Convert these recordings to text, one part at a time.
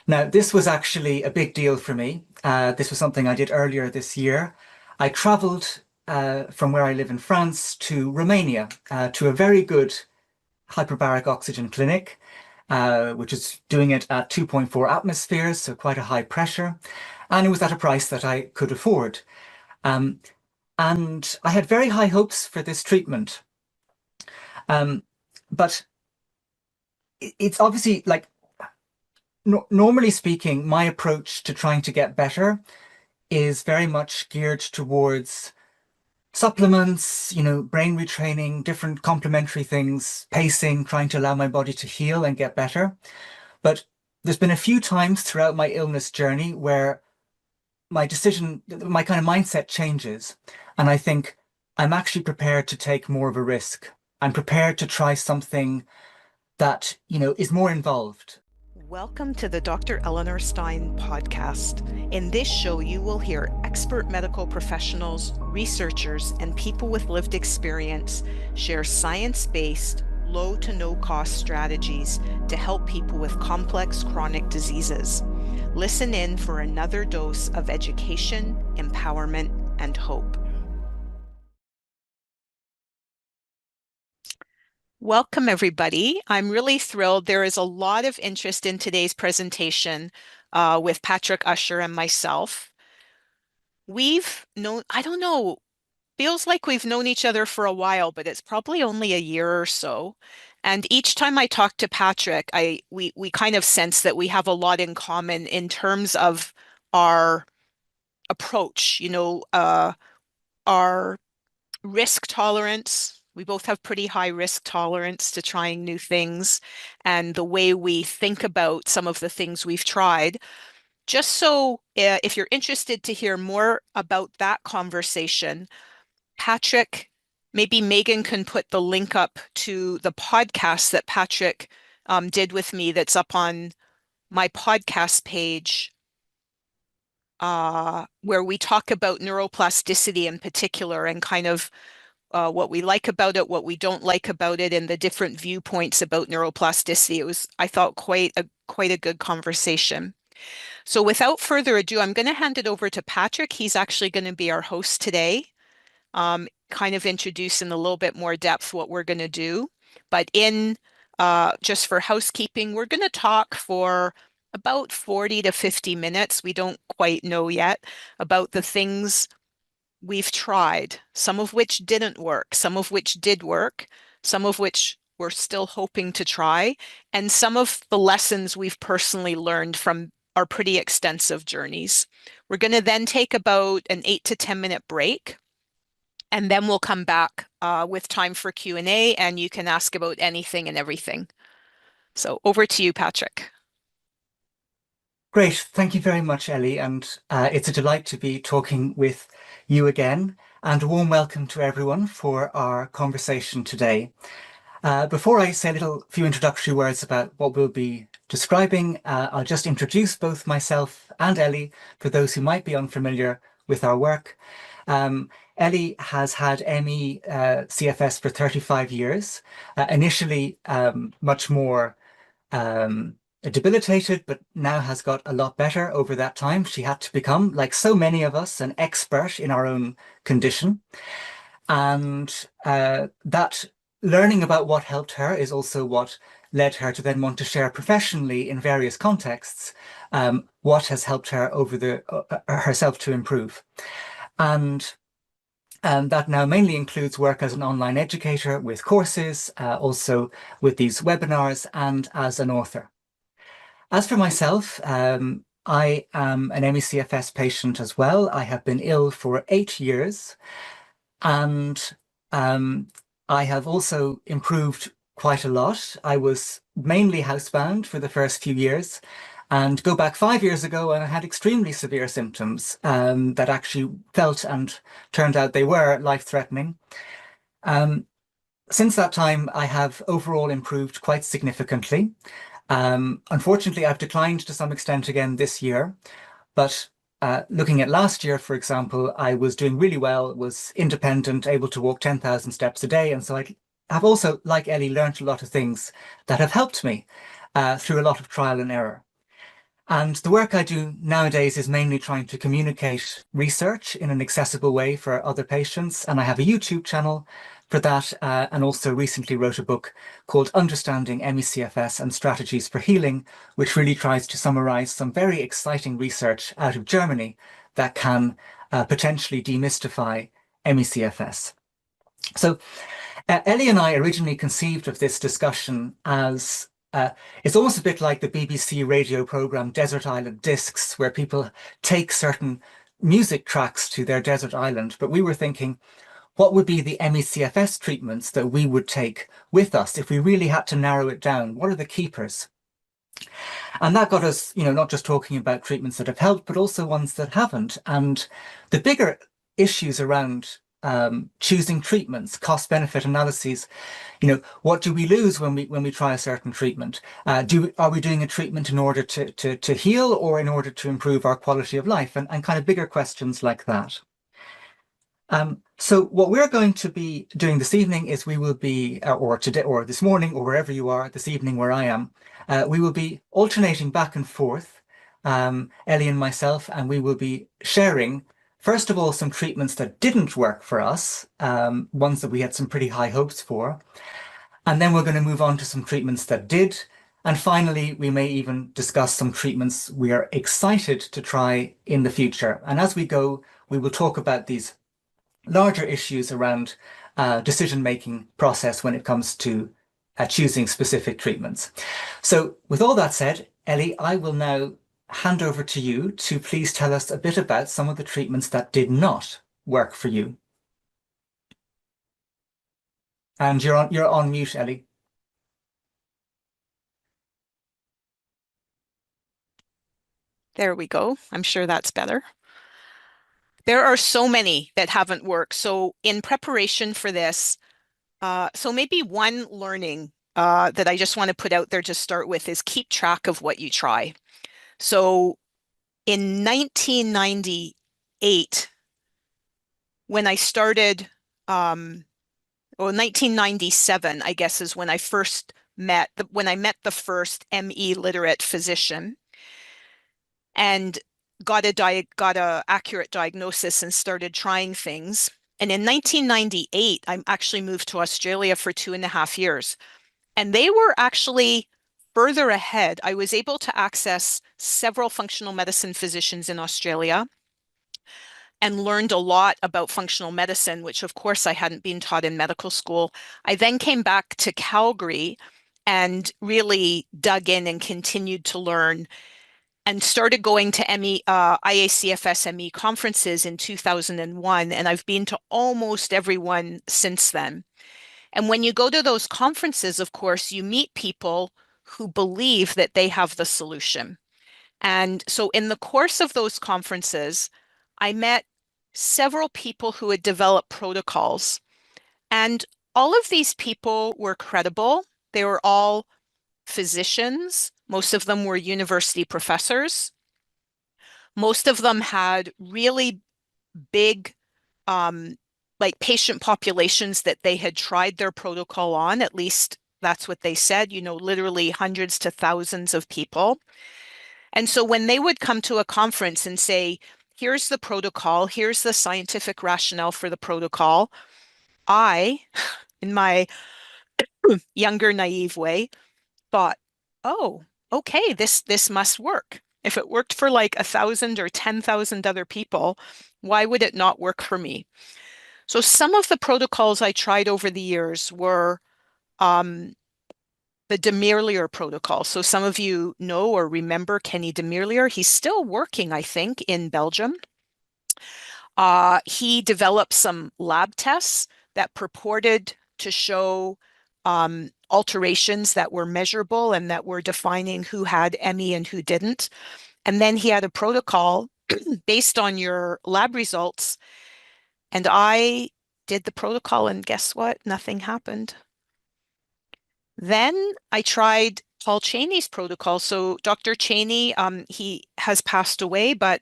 Now, this was actually a big deal for me. This was something I did earlier this year. I traveled from where I live in France to Romania to a very good hyperbaric oxygen clinic, which is doing it at 2.4 atmospheres, so quite a high pressure. And it was at a price that I could afford. Um, and I had very high hopes for this treatment. Um, but it's obviously like, normally speaking, my approach to trying to get better is very much geared towards supplements, brain retraining, different complementary things, pacing, trying to allow my body to heal and get better. But there's been a few times throughout my illness journey where my kind of mindset changes. And I think I'm actually prepared to take more of a risk. I'm prepared to try something that, is more involved. Welcome to the Dr. Eleanor Stein podcast. In this show, you will hear expert medical professionals, researchers, and people with lived experience share science-based, low to no cost strategies to help people with complex chronic diseases. Listen in for another dose of education, empowerment, and hope. Welcome, everybody. I'm really thrilled. There is a lot of interest in today's presentation with Patrick Ussher and myself. We've known, I don't know, feels like we've known each other for a while, but it's probably only a year or so. And each time I talk to Patrick, we kind of sense that we have a lot in common in terms of our approach, our risk tolerance. We both have pretty high risk tolerance to trying new things and the way we think about some of the things we've tried. Just so if you're interested to hear more about that conversation, Patrick, maybe Megan can put the link up to the podcast that Patrick did with me that's up on my podcast page where we talk about neuroplasticity in particular and kind of what we like about it, what we don't like about it, and the different viewpoints about neuroplasticity. It was, I thought, quite a good conversation. So without further ado, I'm going to hand it over to Patrick. He's actually going to be our host today, kind of introduce in a little bit more depth what we're going to do. But just for housekeeping, we're going to talk for about 40 to 50 minutes. We don't quite know yet about the things we've tried, some of which didn't work, some of which did work, some of which we're still hoping to try, and some of the lessons we've personally learned from our pretty extensive journeys. We're going to then take about an 8 to 10-minute break, and then we'll come back with time for Q&A, and you can ask about anything and everything. So over to you, Patrick. Great. Thank you very much, Ellie. And it's a delight to be talking with you again. And a warm welcome to everyone for our conversation today. Before I say a few introductory words about what we'll be describing, I'll just introduce both myself and Ellie for those who might be unfamiliar with our work. Ellie has had ME-CFS for 35 years, initially much more debilitated, but now has got a lot better over that time. She had to become, like so many of us, an expert in our own condition. And that learning about what helped her is also what led her to then want to share professionally in various contexts what has helped her over herself to improve. And that now mainly includes work as an online educator with courses, also with these webinars, and as an author. As for myself, I am an ME-CFS patient as well. I have been ill for 8 years, and I have also improved quite a lot. I was mainly housebound for the first few years, and go back 5 years ago, and I had extremely severe symptoms that actually felt and turned out they were life-threatening. Since that time, I have overall improved quite significantly. Unfortunately, I've declined to some extent again this year, but looking at last year, for example, I was doing really well, was independent, able to walk 10,000 steps a day. And so I have also, like Ellie, learned a lot of things that have helped me through a lot of trial and error. And the work I do nowadays is mainly trying to communicate research in an accessible way for other patients. And I have a YouTube channel for that, and also recently wrote a book called Understanding ME-CFS and Strategies for Healing, which really tries to summarize some very exciting research out of Germany that can potentially demystify ME-CFS. So Ellie and I originally conceived of this discussion as it's almost a bit like the BBC radio program Desert Island Discs, where people take certain music tracks to their desert island. But we were thinking, what would be the ME-CFS treatments that we would take with us if we really had to narrow it down? What are the keepers? And that got us, not just talking about treatments that have helped, but also ones that haven't. And the bigger issues around choosing treatments, cost-benefit analyses, what do we lose when we try a certain treatment? Are we doing a treatment in order to heal or in order to improve our quality of life? And kind of bigger questions like that. So what we're going to be doing this evening is we will be, or today, or this morning, or wherever you are, this evening where I am, we will be alternating back and forth, Ellie and myself, and we will be sharing, first of all, some treatments that didn't work for us, ones that we had some pretty high hopes for. And then we're going to move on to some treatments that did. And finally, we may even discuss some treatments we are excited to try in the future. And as we go, we will talk about these larger issues around decision-making process when it comes to choosing specific treatments. So with all that said, Ellie, I will now hand over to you to please tell us a bit about some of the treatments that did not work for you. And you're on mute, Ellie. There we go. I'm sure that's better. There are so many that haven't worked. So in preparation for this, so maybe one learning that I just want to put out there to start with is keep track of what you try. So in 1998, when I started, well, 1997, I guess, is when I first met, when I met the first ME literate physician and got a accurate diagnosis and started trying things. And in 1998, I actually moved to Australia for 2.5 years. And they were actually further ahead. I was able to access several functional medicine physicians in Australia and learned a lot about functional medicine, which of course I hadn't been taught in medical school. I then came back to Calgary and really dug in and continued to learn and started going to IACFS ME conferences in 2001. And I've been to almost everyone since then. And when you go to those conferences, of course, you meet people who believe that they have the solution. And so in the course of those conferences, I met several people who had developed protocols. And all of these people were credible. They were all physicians. Most of them were university professors. Most of them had really big like patient populations that they had tried their protocol on. At least that's what they said, literally hundreds to thousands of people. And so when they would come to a conference and say, here's the protocol, here's the scientific rationale for the protocol, I, in my younger, naive way, thought, oh, okay, this must work. If it worked for like 1,000 or 10,000 other people, why would it not work for me? So some of the protocols I tried over the years were the Demirlier protocol. So some of you know or remember Kenny Demirlier. He's still working, I think, in Belgium. He developed some lab tests that purported to show alterations that were measurable and that were defining who had ME and who didn't. And then he had a protocol based on your lab results. And I did the protocol, and guess what? Nothing happened. Then I tried Paul Cheney's protocol. So Dr. Cheney, he has passed away, but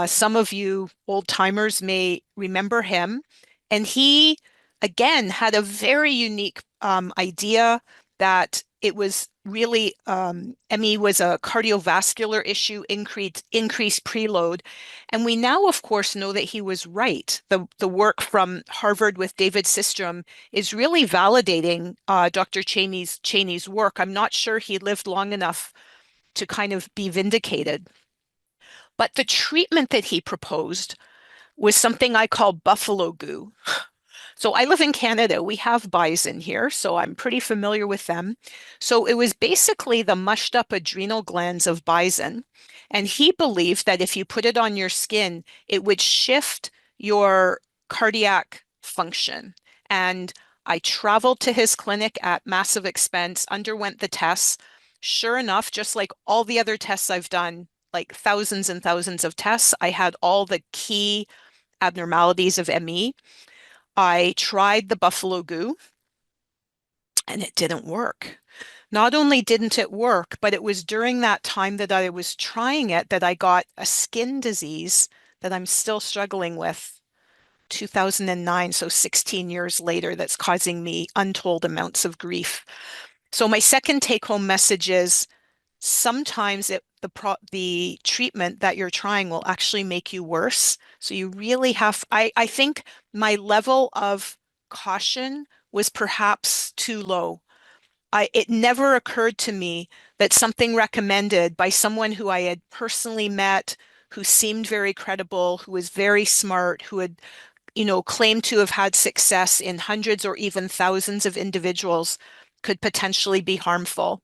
some of you old timers may remember him. And he, again, had a very unique idea that it was really ME was a cardiovascular issue, increased preload. And we now, of course, know that he was right. The work from Harvard with David Systrom is really validating Dr. Cheney's work. I'm not sure he lived long enough to kind of be vindicated. But the treatment that he proposed was something I call buffalo goo. So I live in Canada. We have bison here, so I'm pretty familiar with them. So it was basically the mushed up adrenal glands of bison. And he believed that if you put it on your skin, it would shift your cardiac function. And I traveled to his clinic at massive expense, underwent the tests. Sure enough, just like all the other tests I've done, like thousands and thousands of tests, I had all the key abnormalities of ME. I tried the buffalo goo and it didn't work. Not only didn't it work, but it was during that time that I was trying it that I got a skin disease that I'm still struggling with, 2009, so 16 years later, that's causing me untold amounts of grief. So my second take-home message is sometimes the treatment that you're trying will actually make you worse. So you really have, I think my level of caution was perhaps too low. It never occurred to me that something recommended by someone who I had personally met, who seemed very credible, who was very smart, who had, claimed to have had success in hundreds or even thousands of individuals could potentially be harmful.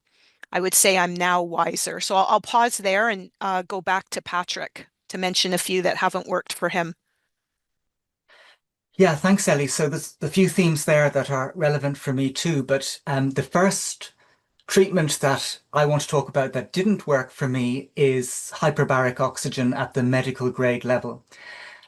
I would say I'm now wiser. So I'll pause there and go back to Patrick to mention a few that haven't worked for him. Yeah, thanks, Ellie. So there's a few themes there that are relevant for me too. But the first treatment that I want to talk about that didn't work for me is hyperbaric oxygen at the medical grade level.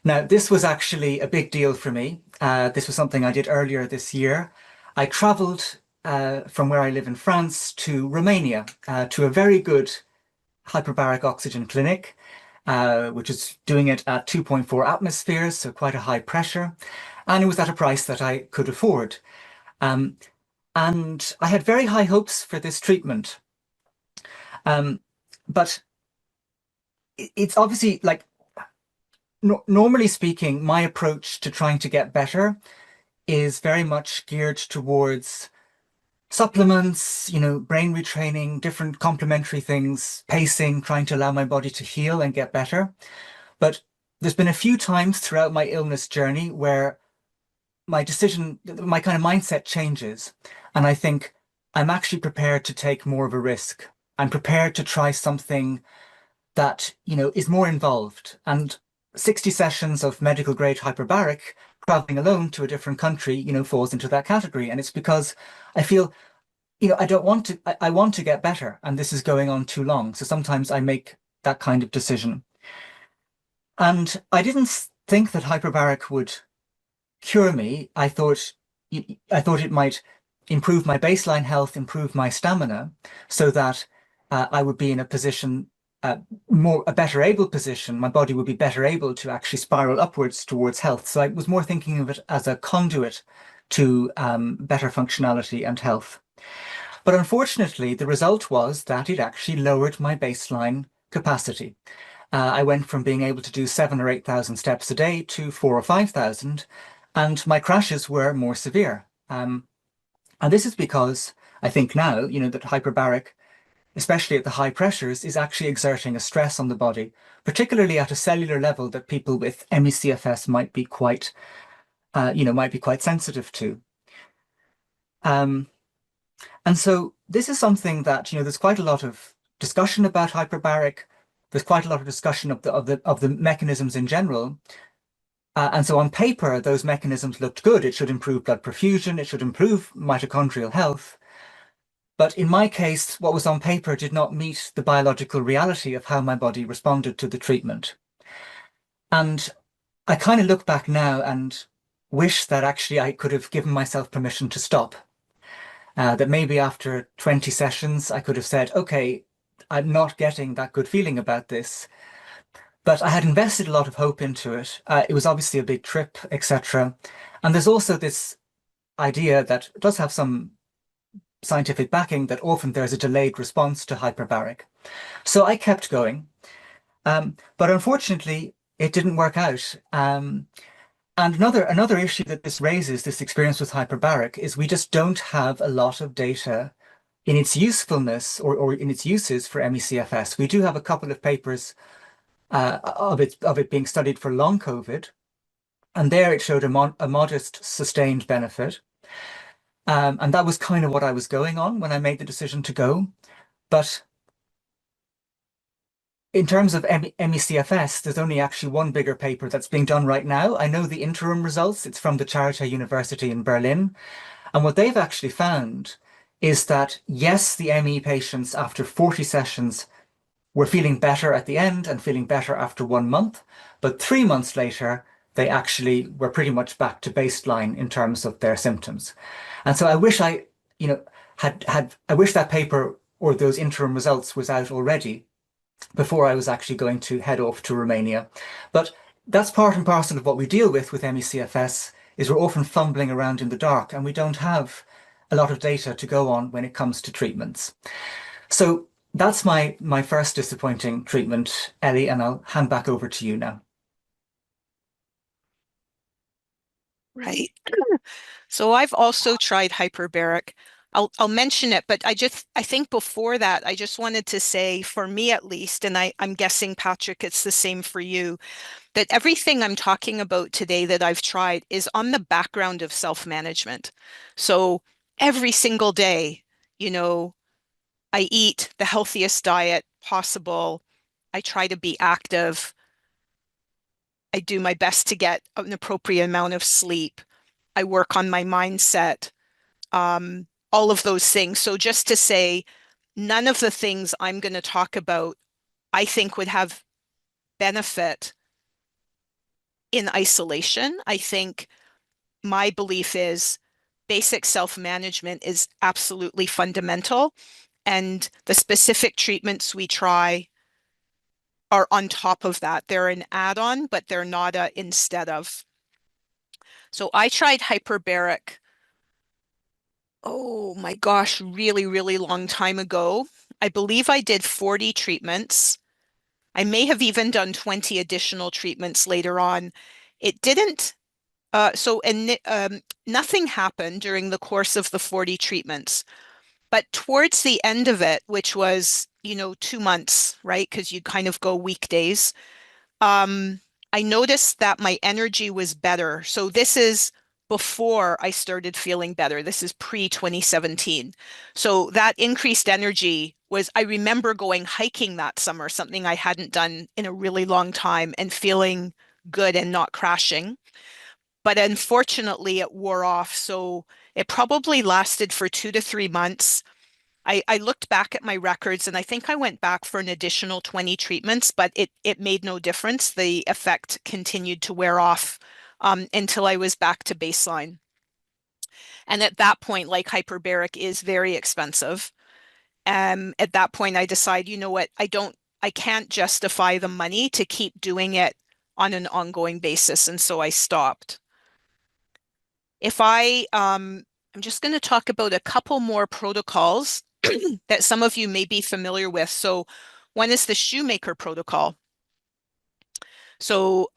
Now, this was actually a big deal for me. This was something I did earlier this year. I traveled from where I live in France to Romania to a very good hyperbaric oxygen clinic, which is doing it at 2.4 atmospheres, so quite a high pressure. And it was at a price that I could afford. And I had very high hopes for this treatment. But it's obviously like, normally speaking, my approach to trying to get better is very much geared towards supplements, brain retraining, different complementary things, pacing, trying to allow my body to heal and get better. But there's been a few times throughout my illness journey where my kind of mindset changes. And I think I'm actually prepared to take more of a risk. I'm prepared to try something that, is more involved. And 60 sessions of medical grade hyperbaric, traveling alone to a different country, falls into that category. And it's because I feel, I want to get better and this is going on too long. So sometimes I make that kind of decision. And I didn't think that hyperbaric would cure me. I thought it might improve my baseline health, improve my stamina so that I would be in a position, a better able position. My body would be better able to actually spiral upwards towards health. So I was more thinking of it as a conduit to better functionality and health. But unfortunately, the result was that it actually lowered my baseline capacity. I went from being able to do 7,000 or 8,000 steps a day to 4,000 or 5,000, and my crashes were more severe. And this is because I think now, that hyperbaric, especially at the high pressures, is actually exerting a stress on the body, particularly at a cellular level that people with ME-CFS might be quite sensitive to. And so this is something that, there's quite a lot of discussion about hyperbaric. There's quite a lot of discussion of the mechanisms in general. And so on paper, those mechanisms looked good. It should improve blood perfusion. It should improve mitochondrial health. But in my case, what was on paper did not meet the biological reality of how my body responded to the treatment. And I kind of look back now and wish that actually I could have given myself permission to stop. That maybe after 20 sessions, I could have said, okay, I'm not getting that good feeling about this. But I had invested a lot of hope into it. It was obviously a big trip, etc. And there's also this idea that does have some scientific backing that often there's a delayed response to hyperbaric. So I kept going. But unfortunately, it didn't work out. And another issue that this raises, this experience with hyperbaric, is we just don't have a lot of data in its usefulness or in its uses for ME-CFS. We do have a couple of papers of it being studied for long COVID, and there it showed a modest sustained benefit. And that was kind of what I was going on when I made the decision to go. But in terms of ME-CFS, there's only actually one bigger paper that's being done right now. I know the interim results. It's from the Charité University in Berlin. And what they've actually found is that, yes, the ME patients after 40 sessions were feeling better at the end and feeling better after 1 month. But 3 months later, they actually were pretty much back to baseline in terms of their symptoms. And so I wish I wish that paper or those interim results was out already before I was actually going to head off to Romania. But that's part and parcel of what we deal with ME-CFS, is we're often fumbling around in the dark and we don't have a lot of data to go on when it comes to treatments. So that's my first disappointing treatment, Ellie, and I'll hand back over to you now. Right. So I've also tried hyperbaric. I'll mention it, but I think before that, I just wanted to say, for me at least, and I'm guessing, Patrick, it's the same for you, that everything I'm talking about today that I've tried is on the background of self-management. So every single day, I eat the healthiest diet possible. I try to be active. I do my best to get an appropriate amount of sleep. I work on my mindset, all of those things. So just to say, none of the things I'm going to talk about, I think would have benefit in isolation. I think my belief is basic self-management is absolutely fundamental, and the specific treatments we try are on top of that. They're an add-on, but they're not a instead of. So I tried hyperbaric, oh my gosh, really, really long time ago. I believe I did 40 treatments. I may have even done 20 additional treatments later on. It didn't, nothing happened during the course of the 40 treatments. But towards the end of it, which was, 2 months, right? Because you kind of go weekdays. I noticed that my energy was better. So this is before I started feeling better. This is pre-2017. So that increased energy was, I remember going hiking that summer, something I hadn't done in a really long time, and feeling good and not crashing. But unfortunately, it wore off. So it probably lasted for 2 to 3 months. I looked back at my records and I think I went back for an additional 20 treatments, but it made no difference. The effect continued to wear off until I was back to baseline. And at that point, like, hyperbaric is very expensive. At that point, I decide, you know what, I can't justify the money to keep doing it on an ongoing basis. And so I stopped. I'm just going to talk about a couple more protocols that some of you may be familiar with. So one is the Shoemaker protocol. So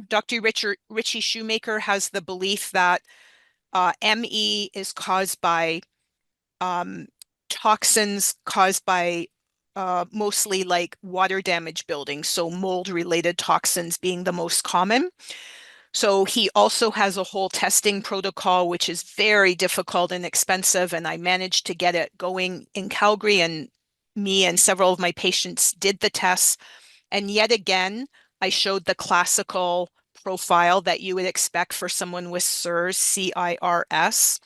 Dr. Richie Shoemaker has the belief that ME is caused by toxins caused by mostly like water damage building, so mold-related toxins being the most common. So he also has a whole testing protocol, which is very difficult and expensive. And I managed to get it going in Calgary, and me and several of my patients did the tests. And yet again, I showed the classical profile that you would expect for someone with CIRS, C-I-R-S,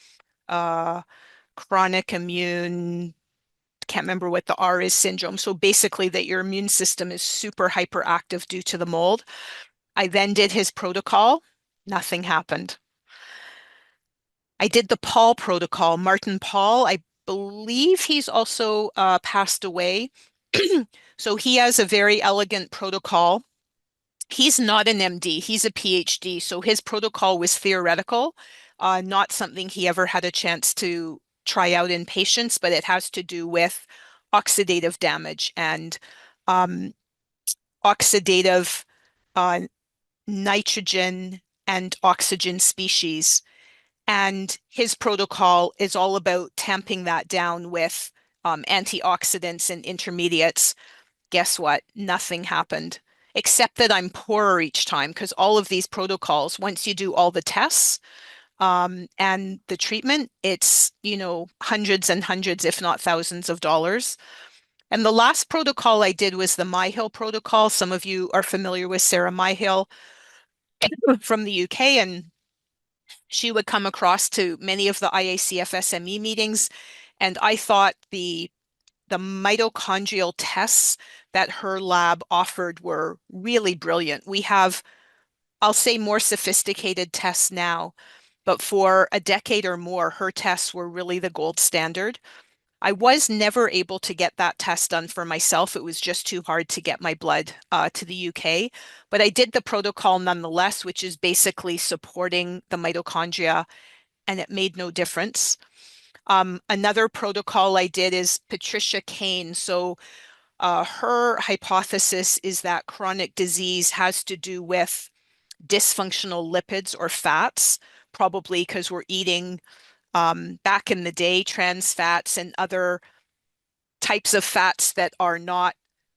chronic immune, can't remember what the R is, syndrome. So basically that your immune system is super hyperactive due to the mold. I then did his protocol. Nothing happened. I did the Paul protocol, Martin Paul. I believe he's also passed away. So he has a very elegant protocol. He's not an MD, he's a PhD. So his protocol was theoretical, not something he ever had a chance to try out in patients, but it has to do with oxidative damage and oxidative uh, nitrogen and oxygen species. And his protocol is all about tamping that down with antioxidants and intermediates. Guess what? Nothing happened, except that I'm poorer each time because all of these protocols, once you do all the tests and the treatment, it's, hundreds and hundreds, if not thousands of dollars. And the last protocol I did was the Myhill protocol. Some of you are familiar with Sarah Myhill from the UK, and she would come across to many of the IACFS ME meetings. And I thought the mitochondrial tests that her lab offered were really brilliant. We have, I'll say, more sophisticated tests now, but for a decade or more, her tests were really the gold standard. I was never able to get that test done for myself. It was just too hard to get my blood to the UK. But I did the protocol nonetheless, which is basically supporting the mitochondria, and it made no difference. Another protocol I did is Patricia Kane. So her hypothesis is that chronic disease has to do with dysfunctional lipids or fats, probably because we're eating back in the day trans fats and other types of fats that are not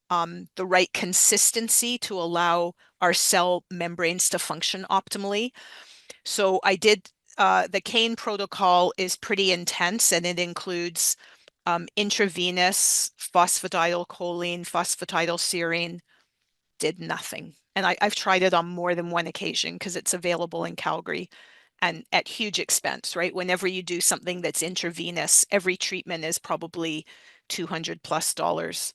the right consistency to allow our cell membranes to function optimally. So I did the Kane protocol is pretty intense, and it includes intravenous phosphatidylcholine, phosphatidylserine. Did nothing. And I've tried it on more than one occasion because it's available in Calgary and at huge expense, right? Whenever you do something that's intravenous, every treatment is probably $200+.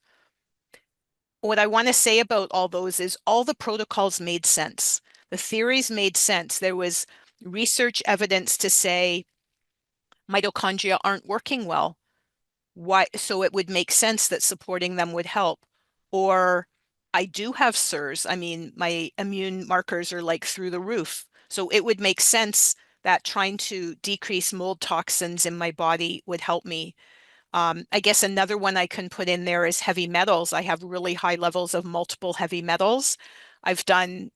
What I want to say about all those is all the protocols made sense. The theories made sense. There was research evidence to say mitochondria aren't working well. Why? So it would make sense that supporting them would help. Or I do have SIRS. I mean, my immune markers are like through the roof. So it would make sense that trying to decrease mold toxins in my body would help me. I guess another one I can put in there is heavy metals. I have really high levels of multiple heavy metals. I've done,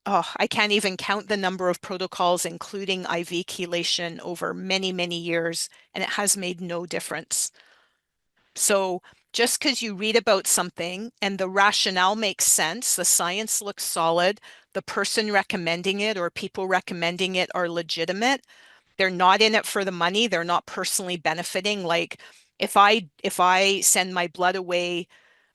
I can't even count the number of protocols, including IV chelation over many, many years, and it has made no difference. So just because you read about something and the rationale makes sense, the science looks solid, the person recommending it or people recommending it are legitimate, they're not in it for the money, they're not personally benefiting. Like if I send my blood away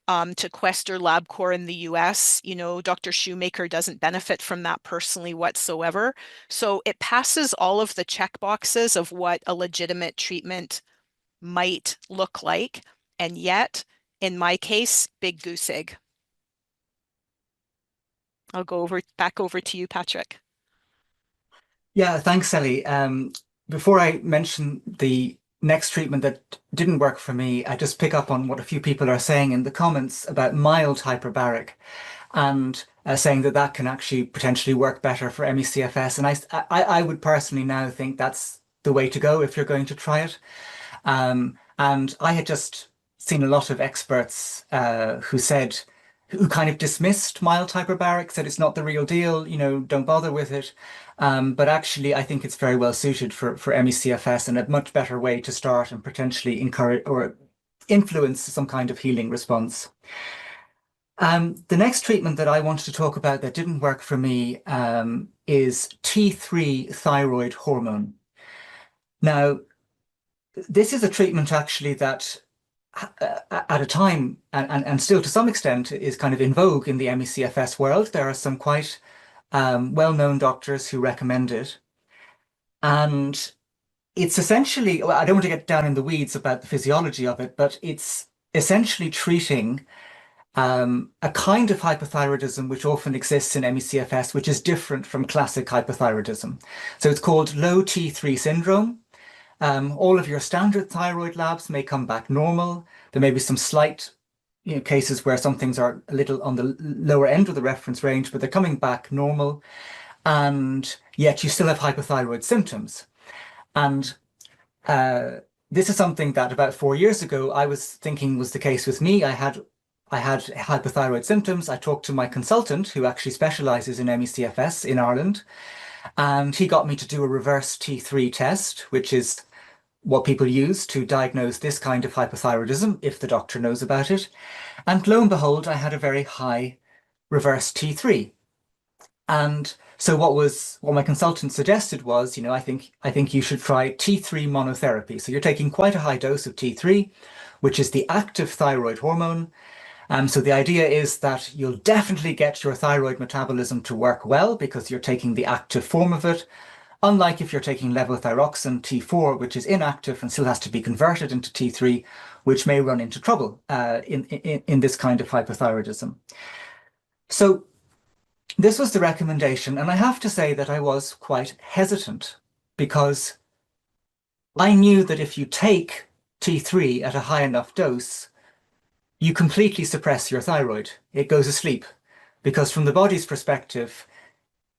to Quest or LabCorp in the US, Dr. Shoemaker doesn't benefit from that personally whatsoever. So it passes all of the check boxes of what a legitimate treatment might look like. And yet, in my case, big goose egg. I'll go back over to you, Patrick. Yeah, thanks, Ellie. Before I mention the next treatment that didn't work for me, I just pick up on what a few people are saying in the comments about mild hyperbaric and saying that that can actually potentially work better for ME-CFS. And I would personally now think that's the way to go if you're going to try it. And I had just seen a lot of experts who kind of dismissed mild hyperbaric, said it's not the real deal, don't bother with it. But actually, I think it's very well suited for ME-CFS and a much better way to start and potentially encourage or influence some kind of healing response. The next treatment that I wanted to talk about that didn't work for me is T3 thyroid hormone. Now, this is a treatment actually that at a time and still to some extent is kind of in vogue in the ME-CFS world. There are some quite well-known doctors who recommend it. And it's essentially, well, I don't want to get down in the weeds about the physiology of it, but it's essentially treating a kind of hypothyroidism which often exists in ME-CFS, which is different from classic hypothyroidism. So it's called low T3 syndrome. All of your standard thyroid labs may come back normal. There may be some slight cases where some things are a little on the lower end of the reference range, but they're coming back normal. And yet you still have hypothyroid symptoms. And this is something that about 4 years ago I was thinking was the case with me. I had hypothyroid symptoms. I talked to my consultant, who actually specializes in ME-CFS in Ireland, and he got me to do a reverse T3 test, which is what people use to diagnose this kind of hypothyroidism, if the doctor knows about it. And lo and behold, I had a very high reverse T3. And so what my consultant suggested was, I think you should try T3 monotherapy. So you're taking quite a high dose of T3, which is the active thyroid hormone. So the idea is that you'll definitely get your thyroid metabolism to work well because you're taking the active form of it. Unlike if you're taking levothyroxine T4, which is inactive and still has to be converted into T3, which may run into trouble in this kind of hypothyroidism. So this was the recommendation, and I have to say that I was quite hesitant because I knew that if you take T3 at a high enough dose, you completely suppress your thyroid. It goes asleep because from the body's perspective,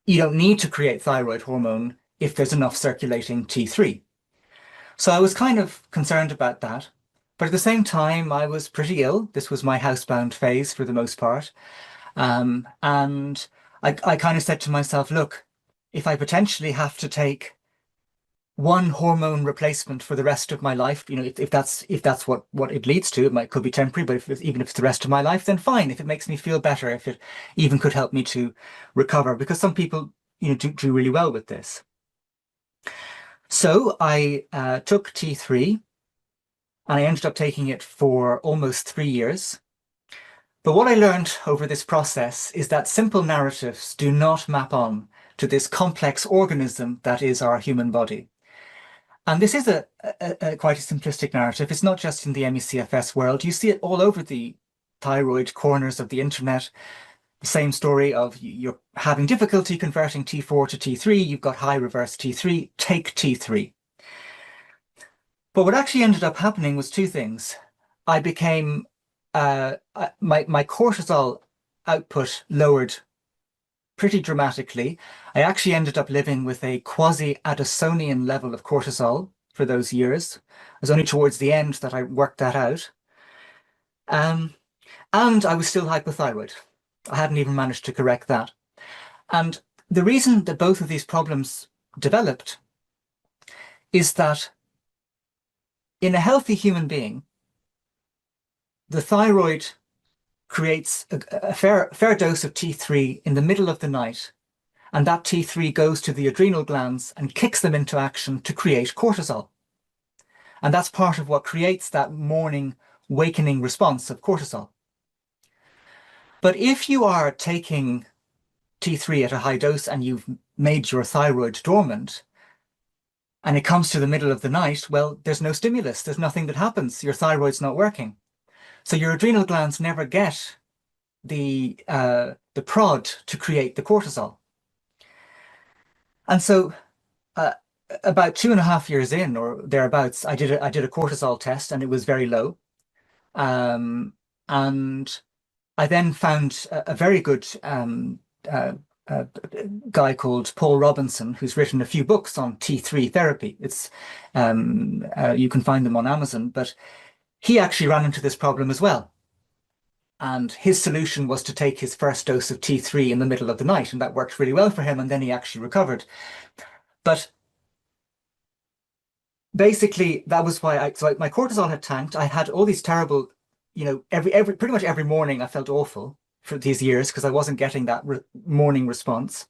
you don't need to create thyroid hormone if there's enough circulating T3. So I was kind of concerned about that. But at the same time, I was pretty ill. This was my housebound phase for the most part. And I kind of said to myself, look, if I potentially have to take one hormone replacement for the rest of my life, if that's what it leads to, could be temporary, but even if it's the rest of my life, then fine. If it makes me feel better, if it even could help me to recover, because some people, do really well with this. So I took T3 and I ended up taking it for almost 3 years. But what I learned over this process is that simple narratives do not map on to this complex organism that is our human body. And this is a quite a simplistic narrative. It's not just in the ME-CFS world. You see it all over the thyroid corners of the internet. The same story of you're having difficulty converting T4 to T3. You've got high reverse T3. Take T3. But what actually ended up happening was two things. I became my cortisol output lowered pretty dramatically. I actually ended up living with a quasi-Addisonian level of cortisol for those years. It was only towards the end that I worked that out. And I was still hypothyroid. I hadn't even managed to correct that. And the reason that both of these problems developed is that in a healthy human being, the thyroid creates a fair dose of T3 in the middle of the night, and that T3 goes to the adrenal glands and kicks them into action to create cortisol. And that's part of what creates that morning wakening response of cortisol. But if you are taking T3 at a high dose and you've made your thyroid dormant, and it comes to the middle of the night, well, there's no stimulus, there's nothing that happens, your thyroid's not working. So your adrenal glands never get the prod to create the cortisol. And so about 2.5 years in or thereabouts, I did a cortisol test and it was very low. And I then found a very good guy called Paul Robinson, who's written a few books on T3 therapy. It's you can find them on Amazon, but he actually ran into this problem as well. And his solution was to take his first dose of T3 in the middle of the night, and that worked really well for him, and then he actually recovered. But basically, that was why my cortisol had tanked. I had all these terrible, pretty much every morning I felt awful for these years because I wasn't getting that morning response.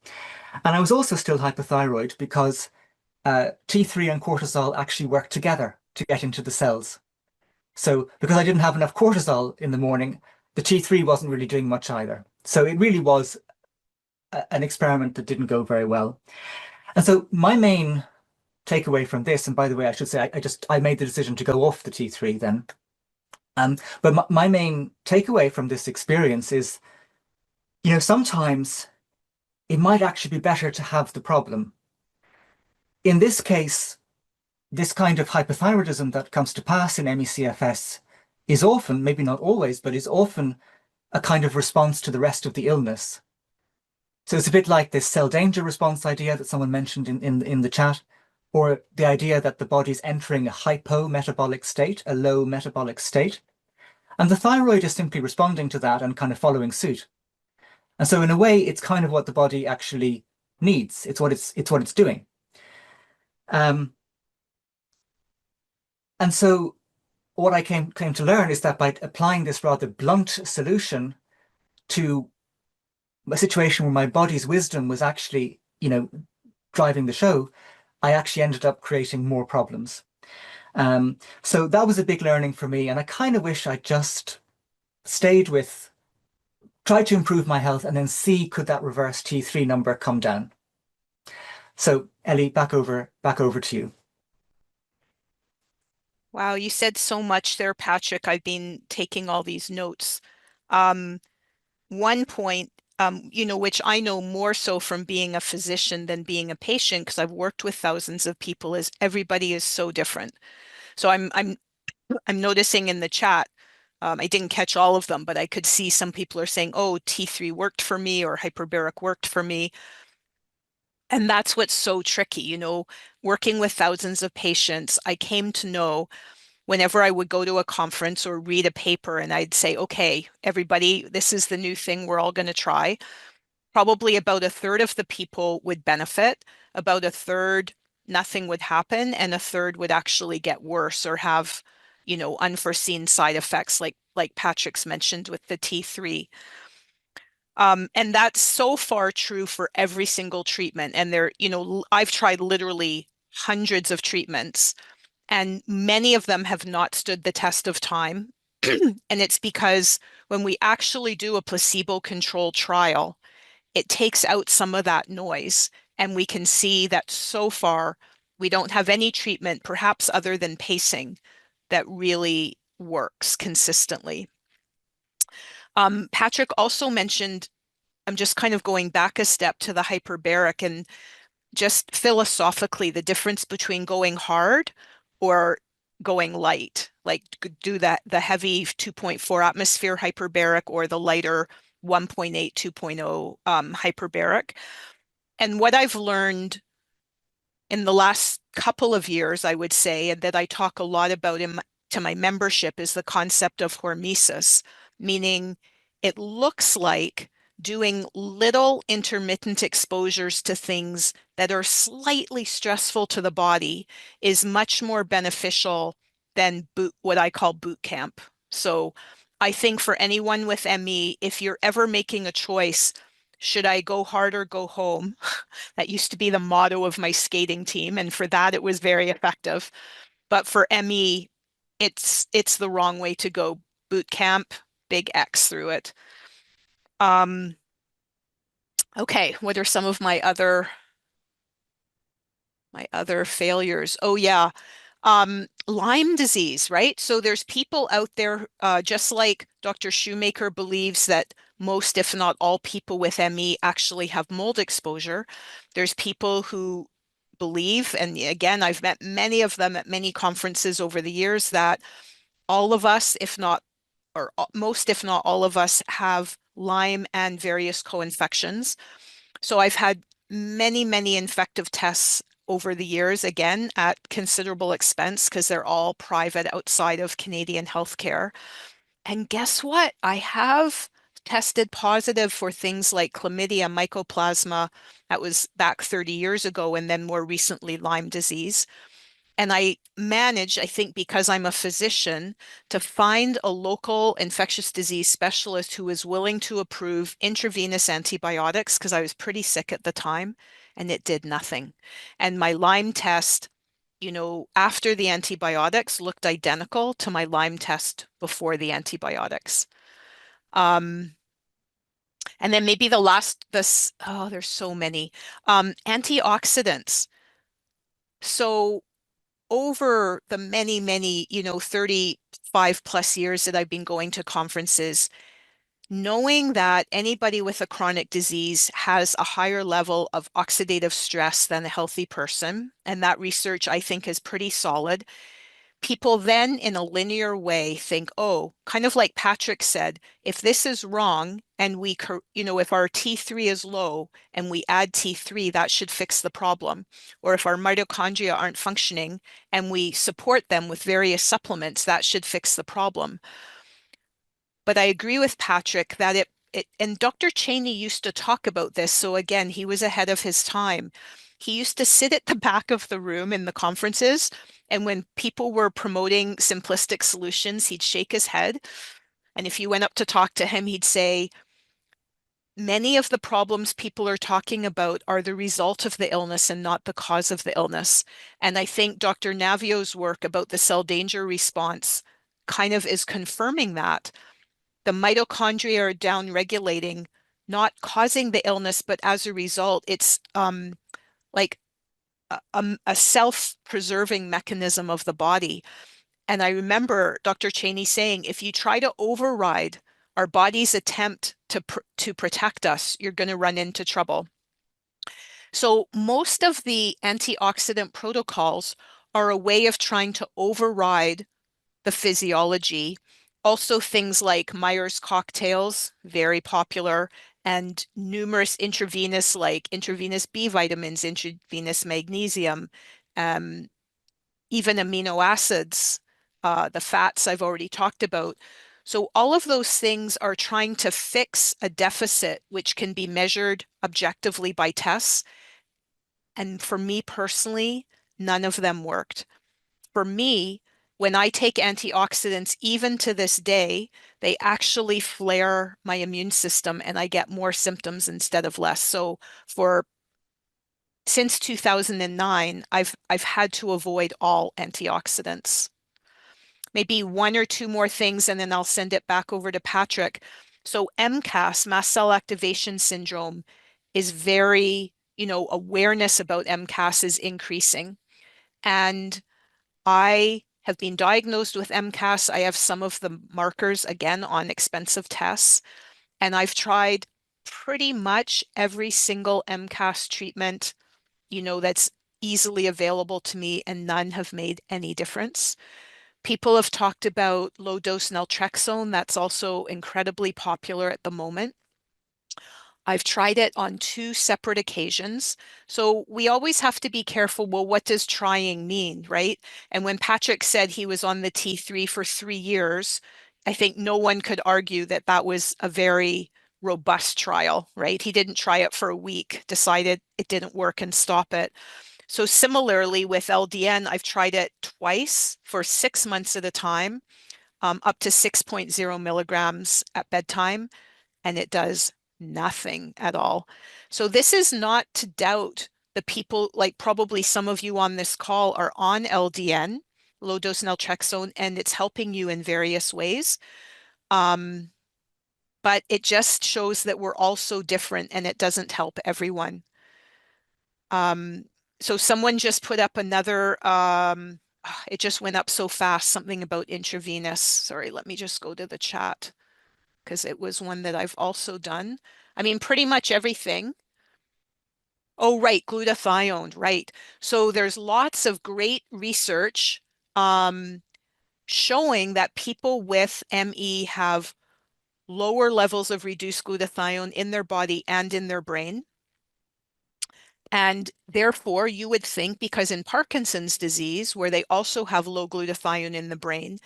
And I was also still hypothyroid because T3 and cortisol actually work together to get into the cells. So because I didn't have enough cortisol in the morning, the T3 wasn't really doing much either. So it really was an experiment that didn't go very well. And so my main takeaway from this, and by the way, I should say, I made the decision to go off the T3 then. But my main takeaway from this experience is, sometimes it might actually be better to have the problem. In this case, this kind of hypothyroidism that comes to pass in ME-CFS is often, maybe not always, but is often a kind of response to the rest of the illness. So it's a bit like this cell danger response idea that someone mentioned in the chat, or the idea that the body's entering a hypometabolic state, a low metabolic state. And the thyroid is simply responding to that and kind of following suit. And so in a way, it's kind of what the body actually needs. It's what it's doing. And so what I came to learn is that by applying this rather blunt solution to a situation where my body's wisdom was actually, driving the show, I actually ended up creating more problems. So that was a big learning for me. And I kind of wish I just tried to improve my health and then see could that reverse T3 number come down. So Ellie, back over to you. Wow, you said so much there, Patrick. I've been taking all these notes. One point, which I know more so from being a physician than being a patient, because I've worked with thousands of people, is everybody is so different. So I'm noticing in the chat, I didn't catch all of them, but I could see some people are saying, oh, T3 worked for me or hyperbaric worked for me. And that's what's so tricky, working with thousands of patients, I came to know whenever I would go to a conference or read a paper and I'd say, okay, everybody, this is the new thing we're all going to try. Probably about a third of the people would benefit, about a third, nothing would happen, and a third would actually get worse or have, unforeseen side effects like Patrick's mentioned with the T3. And that's so far true for every single treatment. And I've tried literally hundreds of treatments, and many of them have not stood the test of time. And it's because when we actually do a placebo-controlled trial, it takes out some of that noise. And we can see that so far, we don't have any treatment, perhaps other than pacing, that really works consistently. Patrick also mentioned, I'm just kind of going back a step to the hyperbaric and just philosophically the difference between going hard or going light, like do the heavy 2.4 atmosphere hyperbaric or the lighter 1.8, 2.0 hyperbaric. And what I've learned in the last couple of years, I would say, and that I talk a lot about to my membership, is the concept of hormesis, meaning it looks like doing little intermittent exposures to things that are slightly stressful to the body is much more beneficial than what I call boot camp. So I think for anyone with ME, if you're ever making a choice, should I go hard or go home? That used to be the motto of my skating team, and for that it was very effective. But for ME, it's the wrong way to go. Boot camp, big X through it. Okay, what are some of my other failures? Oh yeah. Lyme disease, right? So there's people out there, just like Dr. Shoemaker believes that most, if not all, people with ME actually have mold exposure. There's people who believe, and again, I've met many of them at many conferences over the years, that all of us, if not, or most, if not all of us, have Lyme and various co-infections. So I've had many, many infective tests over the years, again, at considerable expense because they're all private outside of Canadian healthcare. And guess what? I have tested positive for things like chlamydia, mycoplasma. That was back 30 years ago, and then more recently, Lyme disease. And I managed, I think because I'm a physician, to find a local infectious disease specialist who was willing to approve intravenous antibiotics because I was pretty sick at the time, and it did nothing. And my Lyme test, after the antibiotics looked identical to my Lyme test before the antibiotics. And then maybe there's so many. Antioxidants. So over the many, many, 35 plus years that I've been going to conferences, knowing that anybody with a chronic disease has a higher level of oxidative stress than a healthy person, and that research I think is pretty solid. people then in a linear way think, oh, kind of like Patrick said, if this is wrong and if our T3 is low and we add T3, that should fix the problem. Or if our mitochondria aren't functioning and we support them with various supplements, that should fix the problem. But I agree with Patrick that and Dr. Cheney used to talk about this. So again, he was ahead of his time. He used to sit at the back of the room in the conferences, and when people were promoting simplistic solutions, he'd shake his head. And if you went up to talk to him, he'd say, many of the problems people are talking about are the result of the illness and not the cause of the illness. And I think Dr. Navio's work about the cell danger response kind of is confirming that. The mitochondria are down-regulating, not causing the illness, but as a result, it's like a self-preserving mechanism of the body. And I remember Dr. Cheney saying, if you try to override our body's attempt to protect us, you're going to run into trouble. So most of the antioxidant protocols are a way of trying to override the physiology. Also, things like Myers cocktails, very popular, and numerous intravenous, like intravenous B vitamins, intravenous magnesium, um, even amino acids, the fats I've already talked about. So all of those things are trying to fix a deficit, which can be measured objectively by tests. And for me personally, none of them worked. For me, when I take antioxidants, even to this day, they actually flare my immune system and I get more symptoms instead of less. So for since 2009, I've had to avoid all antioxidants. Maybe one or two more things, and then I'll send it back over to Patrick. So MCAS, mast cell activation syndrome, is awareness about MCAS is increasing. And I have been diagnosed with MCAS. I have some of the markers again on expensive tests, and I've tried pretty much every single MCAS treatment, that's easily available to me, and none have made any difference. People have talked about low dose naltrexone. That's also incredibly popular at the moment. I've tried it on 2 separate occasions. So we always have to be careful. Well, what does trying mean, right? And when Patrick said he was on the T3 for 3 years, I think no one could argue that that was a very robust trial, right? He didn't try it for a week, decided it didn't work and stop it. So similarly with LDN, I've tried it twice for 6 months at a time, up to 6.0 milligrams at bedtime, and it does nothing at all. So this is not to doubt the people, like probably some of you on this call are on LDN, low dose naltrexone, and it's helping you in various ways. But it just shows that we're all so different and it doesn't help everyone. So someone just put up another, it just went up so fast, something about intravenous. Sorry, let me just go to the chat because it was one that I've also done. I mean, pretty much everything. Oh, right, glutathione, right. So there's lots of great research showing that people with ME have lower levels of reduced glutathione in their body and in their brain. And therefore, you would think, because in Parkinson's disease, where they also have low glutathione in the brain,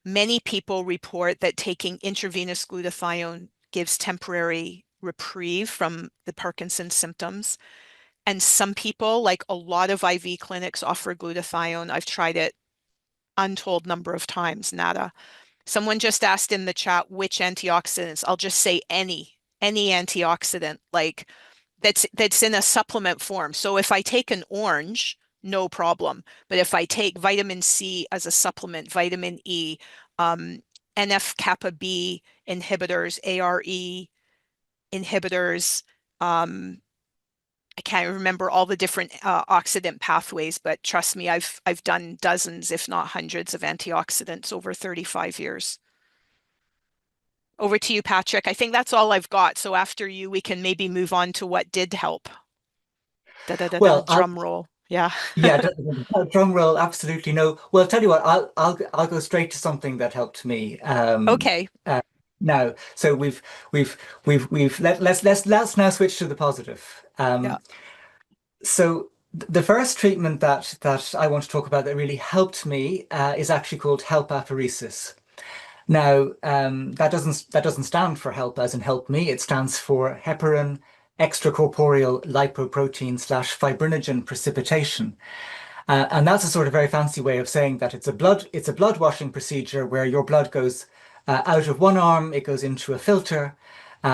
many people report that taking intravenous glutathione gives temporary reprieve from the Parkinson's symptoms. And some people, like a lot of IV clinics, offer glutathione. I've tried it untold number of times, nada. Someone just asked in the chat which antioxidants. I'll just say any antioxidant, like that's in a supplement form. So if I take an orange, no problem. But if I take vitamin C as a supplement, vitamin E, NF-kappa B inhibitors, ARE inhibitors, I can't remember all the different oxidant pathways, but trust me, I've done dozens, if not hundreds, of antioxidants over 35 years. Over to you, Patrick. I think that's all I've got. So after you, we can maybe move on to what did help. Da da da da. Well, Drum roll. Yeah. Yeah, drum roll, absolutely no. Well, tell you what, I'll go straight to something that helped me. Okay. Now, so let's now switch to the positive. Yeah. So the first treatment that I want to talk about that really helped me is actually called help apheresis. Now, that doesn't stand for help as in help me. It stands for heparin extracorporeal lipoprotein slash fibrinogen precipitation. And that's a sort of very fancy way of saying that it's a blood washing procedure where your blood goes out of one arm, it goes into a filter.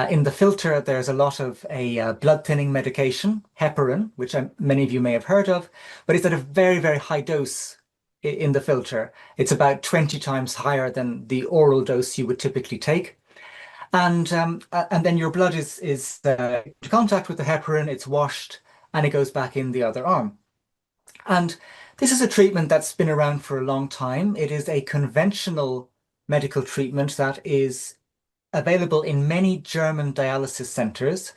In the filter, there's a lot of a blood thinning medication, heparin, which many of you may have heard of, but it's at a very, very high dose in the filter. It's about 20 times higher than the oral dose you would typically take. And then your blood is in contact with the heparin, it's washed, and it goes back in the other arm. And this is a treatment that's been around for a long time. It is a conventional medical treatment that is available in many German dialysis centers,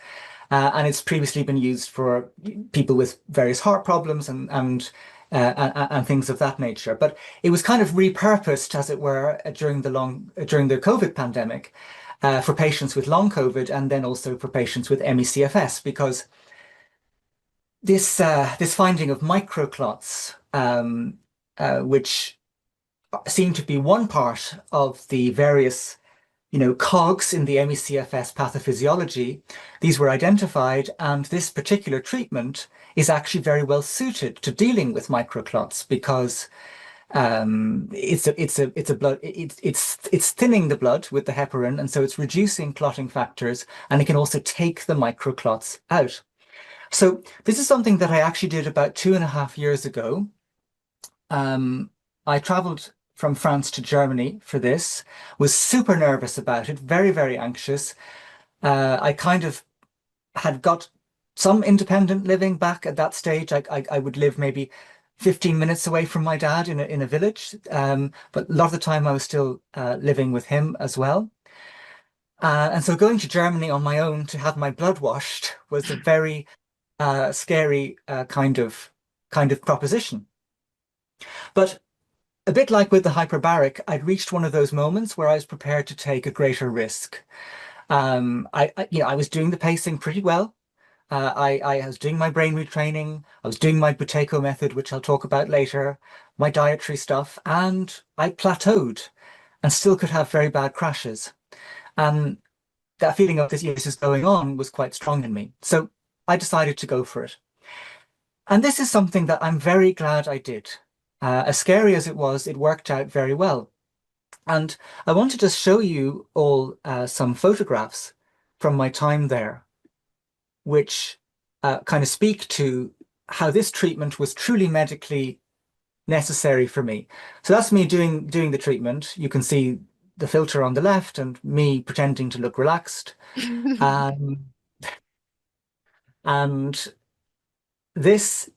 and it's previously been used for people with various heart problems and things of that nature. But it was kind of repurposed, as it were, during the COVID pandemic, for patients with long COVID, and then also for patients with ME-CFS, because this finding of microclots, which seem to be one part of the various, cogs in the ME-CFS pathophysiology, these were identified, and this particular treatment is actually very well suited to dealing with microclots because it's thinning the blood with the heparin, and so it's reducing clotting factors, and it can also take the microclots out. So this is something that I actually did about 2.5 years ago. I traveled from France to Germany for this, was super nervous about it, very, very anxious. I kind of had got some independent living back at that stage. I would live maybe 15 minutes away from my dad in a village, but a lot of the time I was still living with him as well. And so going to Germany on my own to have my blood washed was a very scary kind of proposition. But a bit like with the hyperbaric, I'd reached one of those moments where I was prepared to take a greater risk. I was doing the pacing pretty well. I was doing my brain retraining. I was doing my Buteyko method, which I'll talk about later, my dietary stuff, and I plateaued and still could have very bad crashes. And that feeling of this is going on was quite strong in me. So I decided to go for it. And this is something that I'm very glad I did. As scary as it worked out very well. And I want to just show you all some photographs from my time there, which kind of speak to how this treatment was truly medically necessary for me. So that's me doing the treatment. You can see the filter on the left and me pretending to look relaxed. Um, and this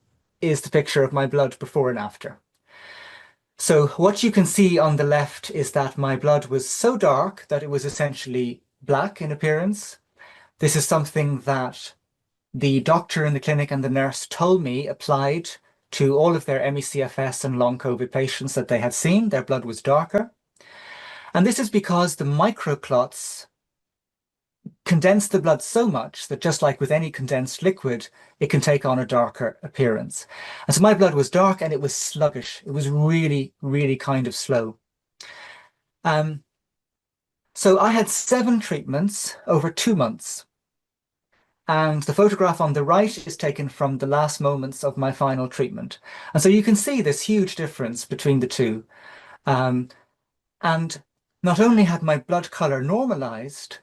is the picture of my blood before and after. So what you can see on the left is that my blood was so dark that it was essentially black in appearance. This is something that the doctor in the clinic and the nurse told me applied to all of their ME-CFS and long COVID patients that they had seen. Their blood was darker. And this is because the microclots condense the blood so much that just like with any condensed liquid, it can take on a darker appearance. And so my blood was dark and it was sluggish. It was really, really kind of slow. So I had 7 treatments over 2 months. And the photograph on the right is taken from the last moments of my final treatment. And so you can see this huge difference between the two. And not only had my blood color normalized,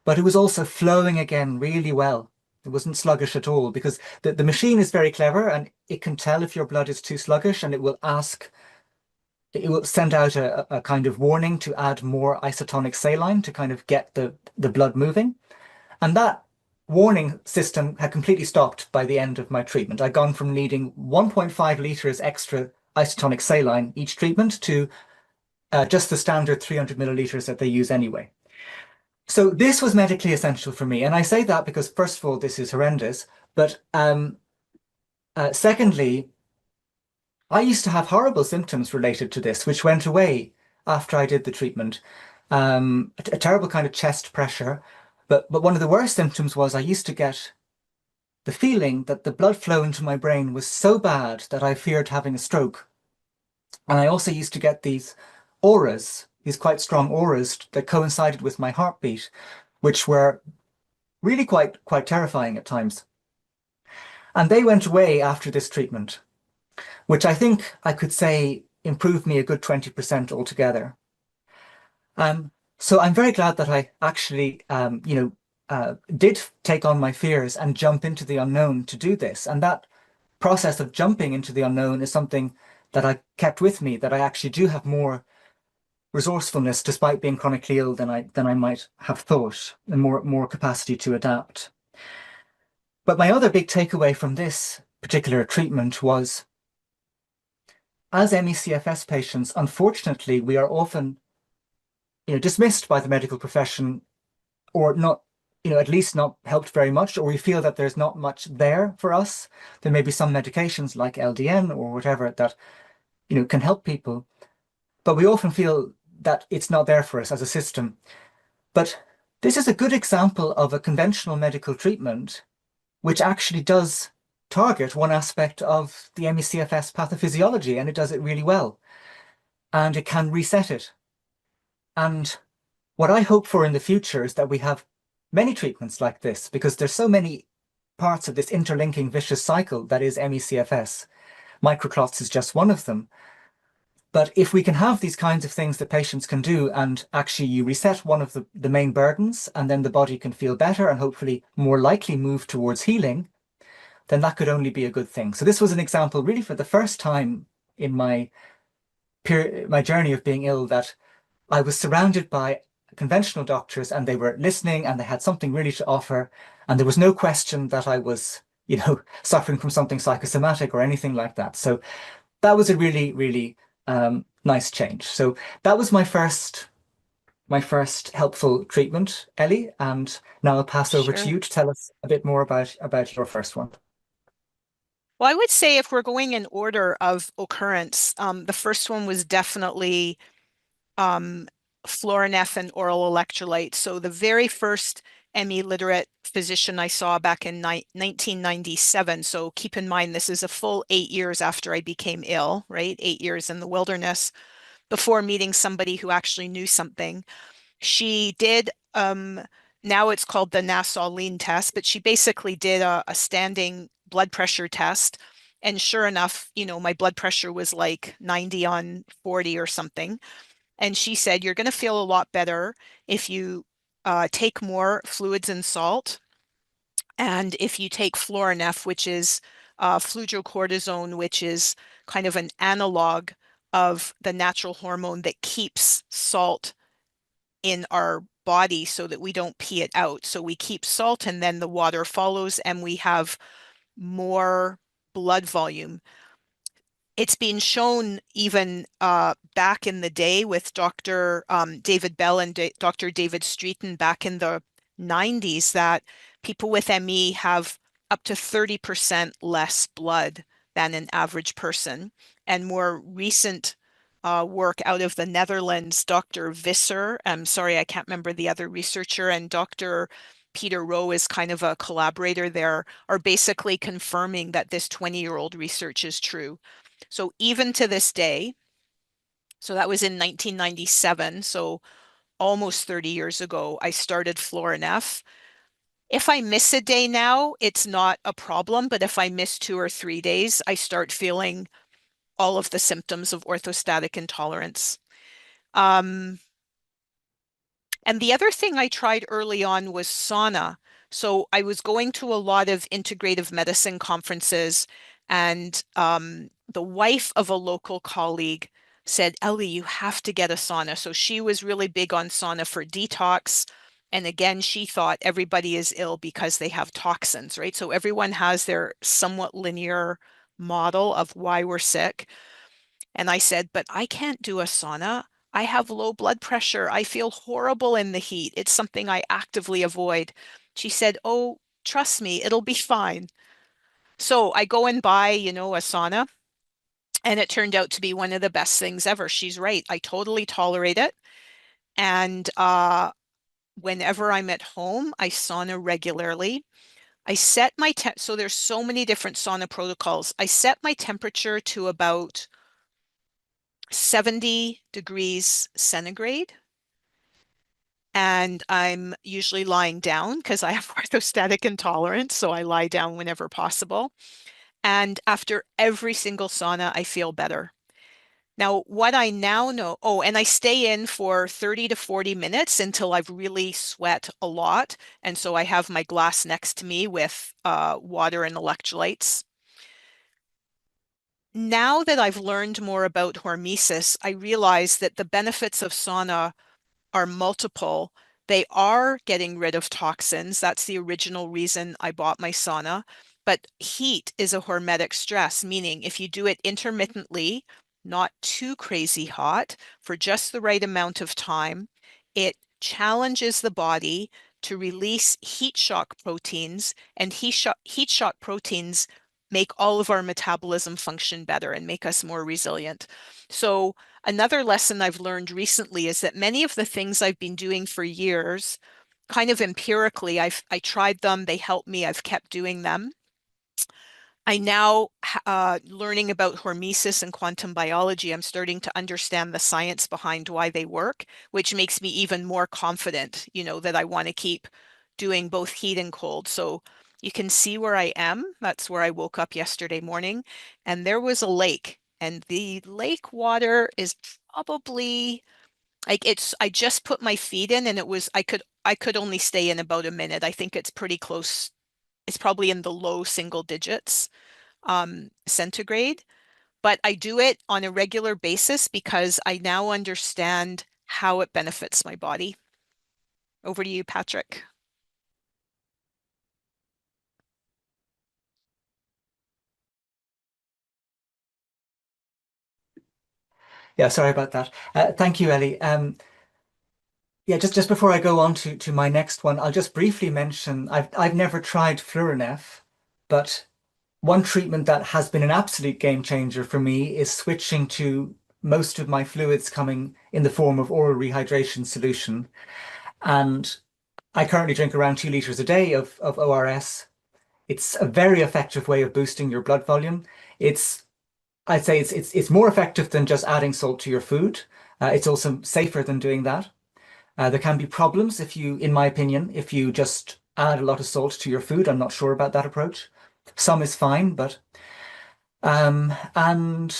but it was also flowing again really well. It wasn't sluggish at all because the machine is very clever and it can tell if your blood is too sluggish, and it will send out a kind of warning to add more isotonic saline to kind of get the blood moving. And that warning system had completely stopped by the end of my treatment. I'd gone from needing 1.5 liters extra isotonic saline each treatment to just the standard 300 milliliters that they use anyway. So this was medically essential for me. And I say that because, first of all, this is horrendous. But secondly, I used to have horrible symptoms related to this, which went away after I did the treatment. A terrible kind of chest pressure. But one of the worst symptoms was I used to get the feeling that the blood flow into my brain was so bad that I feared having a stroke. And I also used to get these auras, these quite strong auras that coincided with my heartbeat, which were really quite terrifying at times. And they went away after this treatment, which I think I could say improved me a good 20% altogether. Um, so I'm very glad that I actually, did take on my fears and jump into the unknown to do this. And that process of jumping into the unknown is something that I kept with me, that I actually do have more resourcefulness despite being chronically ill than I might have thought, and more capacity to adapt. But my other big takeaway from this particular treatment was, as ME-CFS patients, unfortunately, we are often, dismissed by the medical profession, or not, at least not helped very much, or we feel that there's not much there for us. There may be some medications like LDN or whatever that, can help people, but we often feel that it's not there for us as a system. But this is a good example of a conventional medical treatment which actually does target one aspect of the ME-CFS pathophysiology, and it does it really well. And it can reset it. And what I hope for in the future is that we have many treatments like this, because there's so many parts of this interlinking vicious cycle that is ME-CFS. Microclots is just one of them. But if we can have these kinds of things that patients can do, and actually you reset one of the main burdens, and then the body can feel better and hopefully more likely move towards healing, then that could only be a good thing. So this was an example really for the first time in my journey of being ill, that I was surrounded by conventional doctors and they were listening and they had something really to offer. And there was no question that I was, suffering from something psychosomatic or anything like that. So that was a really, really nice change. So that was my first helpful treatment, Ellie. And now I'll pass over to Sure. you to tell us a bit more about your first one. Well, I would say if we're going in order of occurrence, the first one was definitely um, fluorolnephrine oral electrolyte. So the very first ME literate physician I saw back in 1997. So keep in mind, this is a full 8 years after I became ill, right? 8 years in the wilderness before meeting somebody who actually knew something. She did, now it's called the Nassau Lean test, but she basically did a standing blood pressure test. And sure enough, my blood pressure was like 90 on 40 or something. And she said, you're going to feel a lot better if you take more fluids and salt. And if you take Florinef, which is fludrocortisone, which is kind of an analog of the natural hormone that keeps salt in our body so that we don't pee it out. So we keep salt and then the water follows and we have more blood volume. It's been shown even back in the day with Dr. David Bell and Dr. David Streeton back in the 90s that people with ME have up to 30% less blood than an average person. And more recent work out of the Netherlands, Dr. Visser, I'm sorry, I can't remember the other researcher, and Dr. Peter Rowe is kind of a collaborator there, are basically confirming that this 20-year-old research is true. So even to this day, so that was in 1997, so almost 30 years ago, I started Florinef. If I miss a day now, it's not a problem, but if I miss 2 or 3 days, I start feeling all of the symptoms of orthostatic intolerance. Um, and the other thing I tried early on was sauna. So I was going to a lot of integrative medicine conferences, and the wife of a local colleague said, Ellie, you have to get a sauna. So she was really big on sauna for detox. And again, she thought everybody is ill because they have toxins, right? So everyone has their somewhat linear model of why we're sick. And I said, but I can't do a sauna. I have low blood pressure. I feel horrible in the heat. It's something I actively avoid. She said, oh, trust me, it'll be fine. So I go and buy, a sauna. And it turned out to be one of the best things ever. She's right. I totally tolerate it. And whenever I'm at home, I sauna regularly. I set my so there's so many different sauna protocols. I set my temperature to about 70 degrees centigrade. And I'm usually lying down because I have orthostatic intolerance, so I lie down whenever possible. And after every single sauna, I feel better. Now, what I now know, oh, and I stay in for 30 to 40 minutes until I've really sweat a lot. And so I have my glass next to me with water and electrolytes. Now that I've learned more about hormesis, I realize that the benefits of sauna are multiple. They are getting rid of toxins. That's the original reason I bought my sauna. But heat is a hormetic stress, meaning if you do it intermittently, not too crazy hot, for just the right amount of time, it challenges the body to release heat shock proteins, and heat shock proteins make all of our metabolism function better and make us more resilient. So another lesson I've learned recently is that many of the things I've been doing for years, kind of empirically, I tried them, they helped me, I've kept doing them. I now, learning about hormesis and quantum biology, I'm starting to understand the science behind why they work, which makes me even more confident, that I want to keep doing both heat and cold. So you can see where I am. That's where I woke up yesterday morning, and there was a lake, and the lake water is probably like I just put my feet in, and I could only stay in about a minute. I think it's pretty close. It's probably in the low single digits centigrade, but I do it on a regular basis because I now understand how it benefits my body. Over to you, Patrick. Yeah, sorry about that. Thank you, Ellie. Yeah, just before I go on to my next one, I'll just briefly mention I've never tried Fluorinef, but one treatment that has been an absolute game changer for me is switching to most of my fluids coming in the form of oral rehydration solution. And I currently drink around 2 liters a day of ORS. It's a very effective way of boosting your blood volume. I'd say it's more effective than just adding salt to your food. It's also safer than doing that. There can be problems in my opinion, if you just add a lot of salt to your food. I'm not sure about that approach. Some is fine, but and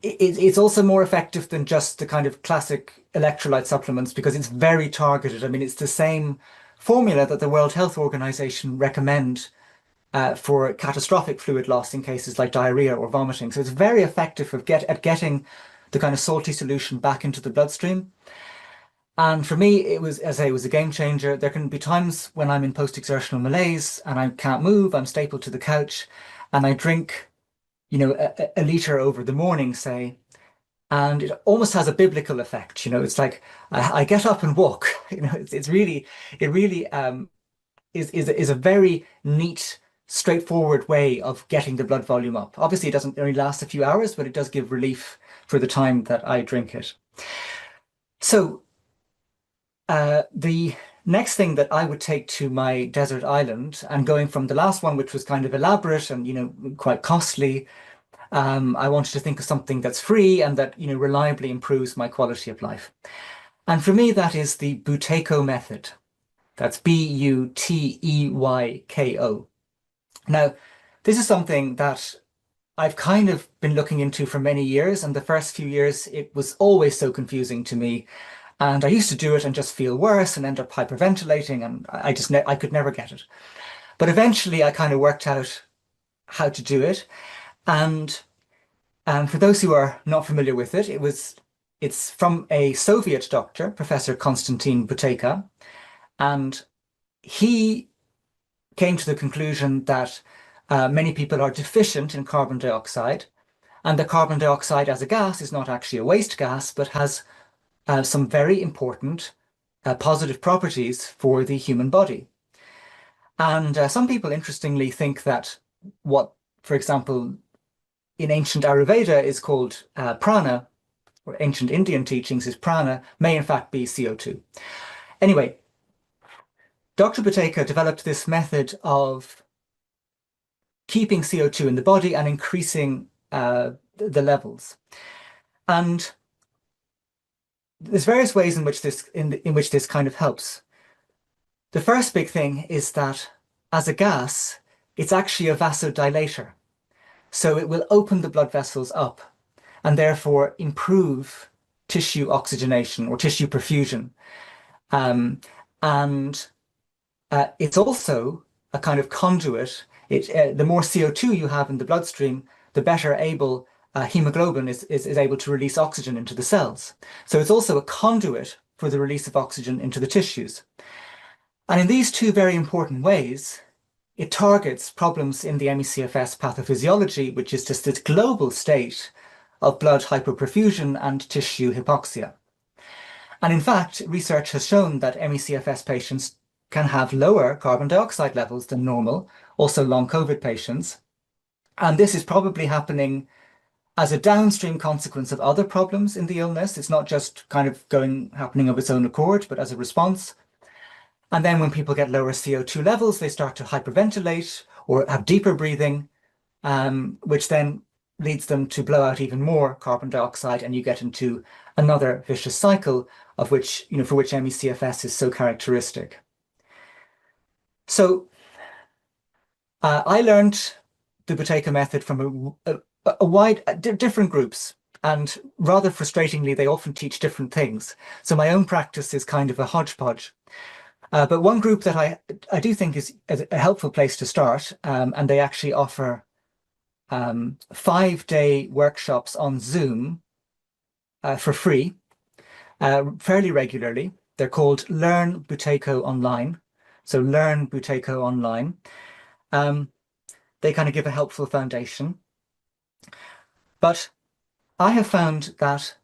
it's also more effective than just the kind of classic electrolyte supplements because it's very targeted. I mean, it's the same formula that the World Health Organization recommend for catastrophic fluid loss in cases like diarrhea or vomiting. So it's very effective at getting the kind of salty solution back into the bloodstream. And for me, it was, as I say, it was a game changer. There can be times when I'm in post-exertional malaise and I can't move, I'm stapled to the couch, and I drink, a liter over the morning, say, and it almost has a biblical effect. It's like I get up and walk. It really is a very neat, straightforward way of getting the blood volume up. Obviously, it doesn't only last a few hours, but it does give relief for the time that I drink it. So the next thing that I would take to my desert island, and going from the last one, which was kind of elaborate and quite costly, I wanted to think of something that's free and that reliably improves my quality of life. And for me, that is the Buteyko method. That's Buteyko. Now, this is something that I've kind of been looking into for many years, and the first few years it was always so confusing to me. And I used to do it and just feel worse and end up hyperventilating, and I could never get it. But eventually I kind of worked out how to do it. And for those who are not familiar with it, it's from a Soviet doctor, Professor Konstantin Buteyko, and he came to the conclusion that many people are deficient in carbon dioxide, and the carbon dioxide as a gas is not actually a waste gas, but has some very important positive properties for the human body. And some people, interestingly, think that what, for example, in ancient Ayurveda is called prana, or ancient Indian teachings is prana, may in fact be CO2. Anyway, Dr. Buteyko developed this method of keeping CO2 in the body and increasing the levels. And there's various ways in which this kind of helps. The first big thing is that as a gas, it's actually a vasodilator. So it will open the blood vessels up and therefore improve tissue oxygenation or tissue perfusion. And it's also a kind of conduit. The more CO2 you have in the bloodstream, the better able hemoglobin is able to release oxygen into the cells. So it's also a conduit for the release of oxygen into the tissues. And in these two very important ways, it targets problems in the ME-CFS pathophysiology, which is just this global state of blood hyperperfusion and tissue hypoxia. And in fact, research has shown that ME-CFS patients can have lower carbon dioxide levels than normal, also long COVID patients. And this is probably happening as a downstream consequence of other problems in the illness. It's not just kind of happening of its own accord, but as a response. And then when people get lower CO2 levels, they start to hyperventilate or have deeper breathing, which then leads them to blow out even more carbon dioxide, and you get into another vicious cycle of which, for which ME-CFS is so characteristic. So I learned the Buteyko method from a wide, different groups, and rather frustratingly, they often teach different things. So my own practice is kind of a hodgepodge. But one group that I do think is a helpful place to start, and they actually offer 5-day workshops on Zoom for free, fairly regularly. They're called Learn Buteyko Online. So Learn Buteyko Online. They kind of give a helpful foundation. But I have found that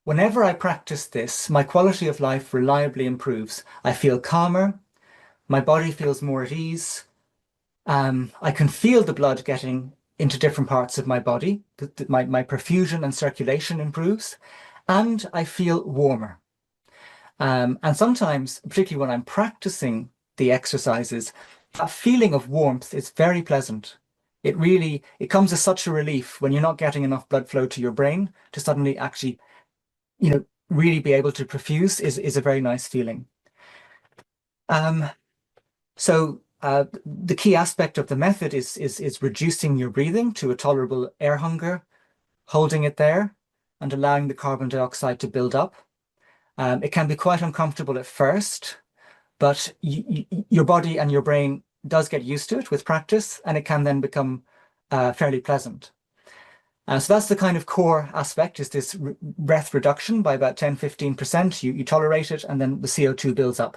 whenever I practice this, my quality of life reliably improves. I feel calmer, my body feels more at ease. I can feel the blood getting into different parts of my body. My perfusion and circulation improves, and I feel warmer. And sometimes, particularly when I'm practicing the exercises, that feeling of warmth is very pleasant. It comes as such a relief when you're not getting enough blood flow to your brain to suddenly actually, really be able to perfuse is a very nice feeling. So the key aspect of the method is reducing your breathing to a tolerable air hunger, holding it there and allowing the carbon dioxide to build up. It can be quite uncomfortable at first, but your body and your brain does get used to it with practice, and it can then become fairly pleasant. So that's the kind of core aspect, is this breath reduction by about 10-15%. You tolerate it, and then the CO2 builds up.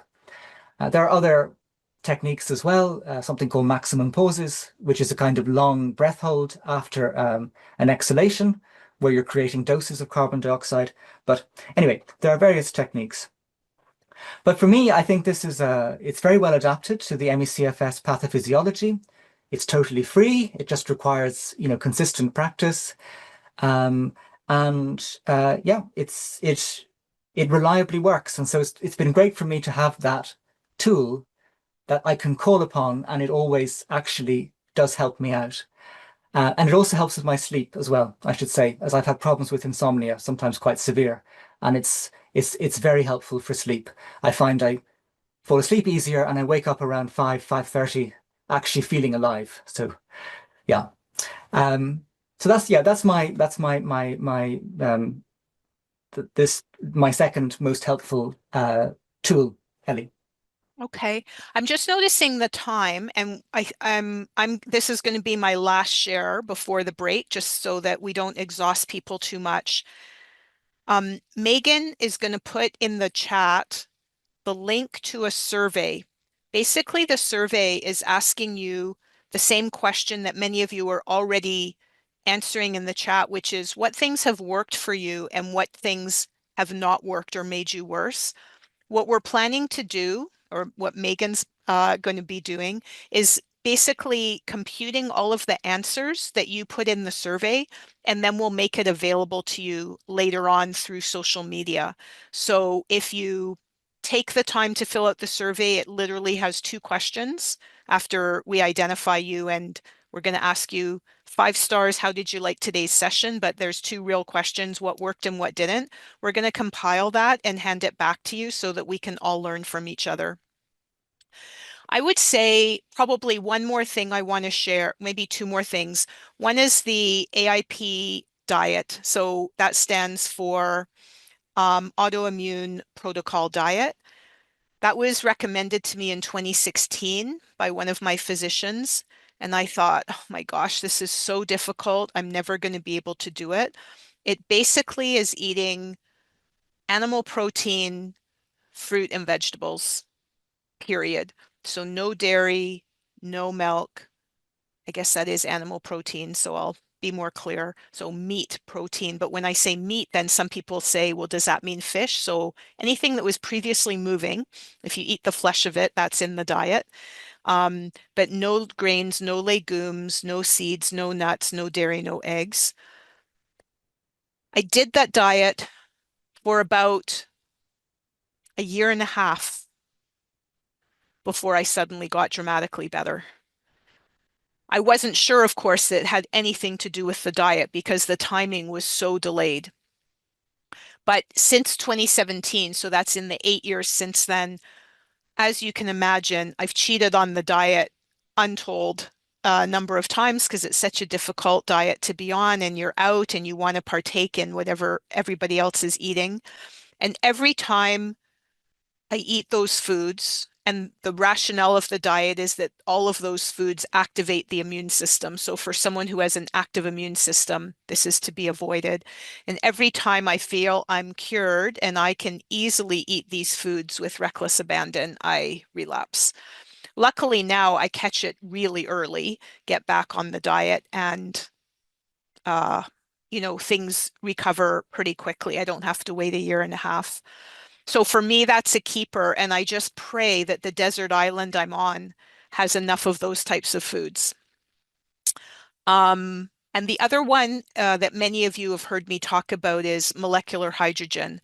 There are other techniques as well, something called maximum pauses, which is a kind of long breath hold after an exhalation, where you're creating doses of carbon dioxide. But anyway, there are various techniques. But for me, I think this is it's very well adapted to the ME-CFS pathophysiology. It's totally free. It just requires, consistent practice. Yeah, it reliably works. And so it's been great for me to have that tool that I can call upon, and it always actually does help me out. And it also helps with my sleep as well, I should say, as I've had problems with insomnia, sometimes quite severe. And it's very helpful for sleep. I find I fall asleep easier, and I wake up around 5:30, actually feeling alive. So yeah. So that's my second most helpful tool, Ellie. Okay, I'm just noticing the time, and this is going to be my last share before the break, just so that we don't exhaust people too much. Megan is going to put in the chat the link to a survey. Basically, the survey is asking you the same question that many of you are already answering in the chat, which is what things have worked for you and what things have not worked or made you worse. What we're planning to do, or what Megan's going to be doing, is basically computing all of the answers that you put in the survey, and then we'll make it available to you later on through social media. So if you take the time to fill out the survey, it literally has 2 questions after we identify you, and we're going to ask you 5 stars, how did you like today's session? But there's 2 real questions, what worked and what didn't. We're going to compile that and hand it back to you so that we can all learn from each other. I would say probably one more thing I want to share, maybe 2 more things. One is the AIP diet. So that stands for Autoimmune Protocol Diet. That was recommended to me in 2016 by one of my physicians. And I thought, oh my gosh, this is so difficult. I'm never going to be able to do it. It basically is eating animal protein, fruit, and vegetables, period. So no dairy, no milk. I guess that is animal protein, so I'll be more clear. So meat protein. But when I say meat, then some people say, well, does that mean fish? So anything that was previously moving, if you eat the flesh of it, that's in the diet. But no grains, no legumes, no seeds, no nuts, no dairy, no eggs. I did that diet for about a year and a half before I suddenly got dramatically better. I wasn't sure, of course, that it had anything to do with the diet because the timing was so delayed. But since 2017, so that's in the 8 years since then, as you can imagine, I've cheated on the diet untold number of times because it's such a difficult diet to be on, and you're out and you want to partake in whatever everybody else is eating. And every time I eat those foods, and the rationale of the diet is that all of those foods activate the immune system. So for someone who has an active immune system, this is to be avoided. And every time I feel I'm cured and I can easily eat these foods with reckless abandon, I relapse. Luckily now I catch it really early, get back on the diet, and things recover pretty quickly. I don't have to wait a year and a half. So for me, that's a keeper. And I just pray that the desert island I'm on has enough of those types of foods. And the other one that many of you have heard me talk about is molecular hydrogen.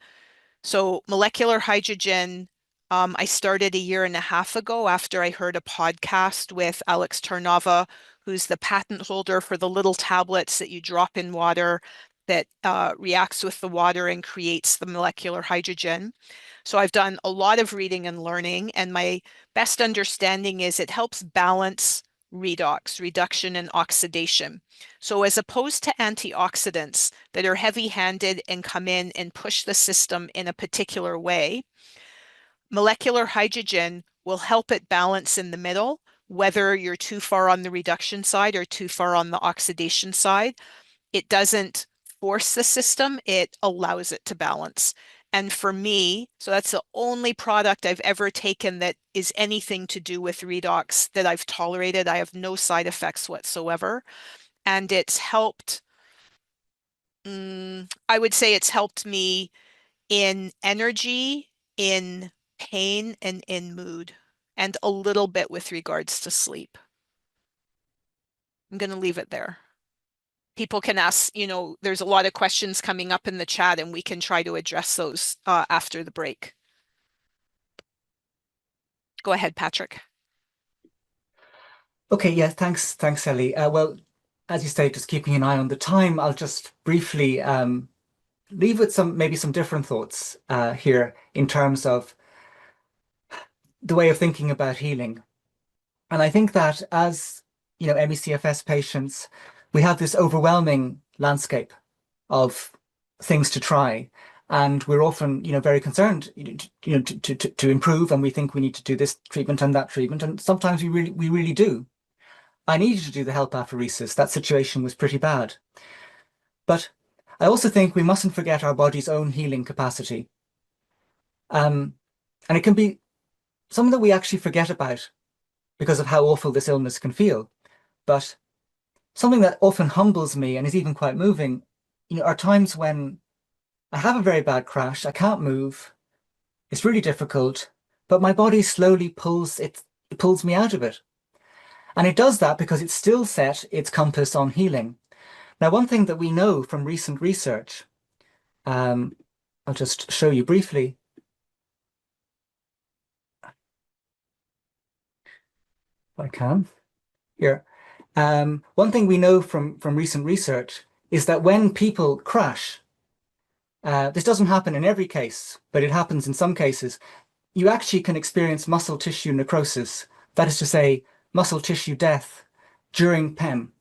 So molecular hydrogen, I started a year and a half ago after I heard a podcast with Alex Tarnava, who's the patent holder for the little tablets that you drop in water that reacts with the water and creates the molecular hydrogen. So I've done a lot of reading and learning, and my best understanding is it helps balance redox, reduction and oxidation. So as opposed to antioxidants that are heavy-handed and come in and push the system in a particular way, molecular hydrogen will help it balance in the middle, whether you're too far on the reduction side or too far on the oxidation side. It doesn't force the system, it allows it to balance. And for me, so that's the only product I've ever taken that is anything to do with redox that I've tolerated. I have no side effects whatsoever. And it's helped, I would say it's helped me in energy, in pain, and in mood, and a little bit with regards to sleep. I'm going to leave it there. People can ask, there's a lot of questions coming up in the chat, and we can try to address those after the break. Go ahead, Patrick. Okay, yeah, thanks, Ellie. Well, as you say, just keeping an eye on the time, I'll just briefly leave with maybe some different thoughts here in terms of the way of thinking about healing. And I think that as, ME-CFS patients, we have this overwhelming landscape of things to try. And we're often, very concerned, to improve, and we think we need to do this treatment and that treatment. And sometimes we really do. I needed to do the HELP apheresis. That situation was pretty bad. But I also think we mustn't forget our body's own healing capacity. And it can be something that we actually forget about because of how awful this illness can feel. But something that often humbles me and is even quite moving, are times when I have a very bad crash, I can't move, it's really difficult, but my body slowly pulls me out of it. And it does that because it's still set its compass on healing. Now, one thing that we know from recent research, I'll just show you briefly. If I can. Here. One thing we know from recent research is that when people crash, this doesn't happen in every case, but it happens in some cases, you actually can experience muscle tissue necrosis, that is to say, muscle tissue death during PEM.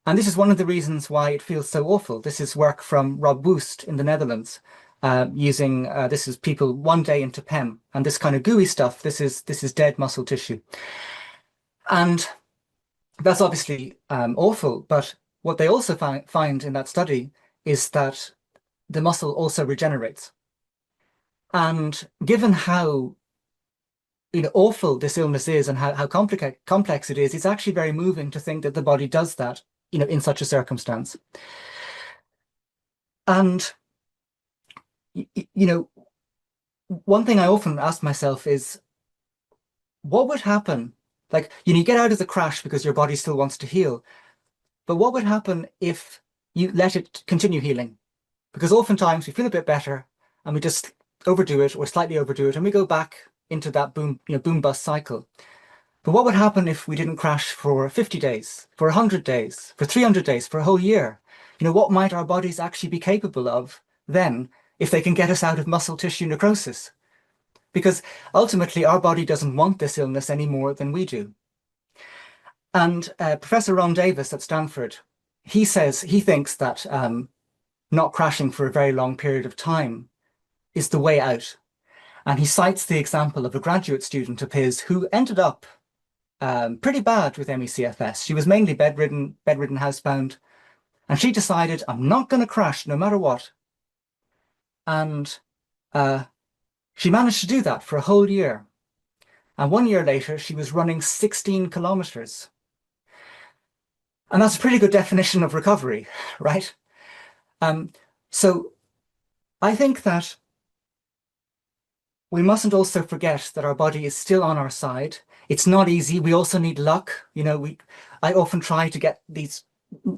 And this is one of the reasons why it feels so awful. This is work from Rob Woest in the Netherlands, using this is people 1 day into PEM, and this kind of gooey stuff. This is dead muscle tissue, and that's obviously awful. But what they also find in that study is that the muscle also regenerates. And given how awful this illness is and how complex it is, it's actually very moving to think that the body does that, in such a circumstance. And one thing I often ask myself is, what would happen? Like, you get out of the crash because your body still wants to heal, but what would happen if you let it continue healing? Because oftentimes we feel a bit better and we just overdo it or slightly overdo it, and we go back into that boom bust cycle. But what would happen if we didn't crash for 50 days, for 100 days, for 300 days, for a whole year? What might our bodies actually be capable of then if they can get us out of muscle tissue necrosis? Because ultimately our body doesn't want this illness any more than we do. And Professor Ron Davis at Stanford, he thinks that not crashing for a very long period of time is the way out. And he cites the example of a graduate student of his who ended up pretty bad with ME-CFS. She was mainly bedridden, housebound, and she decided, I'm not going to crash no matter what. And she managed to do that for a whole year. And 1 year later, she was running 16 kilometers. And that's a pretty good definition of recovery, right? So I think that we mustn't also forget that our body is still on our side. It's not easy. We also need luck. I often try to get these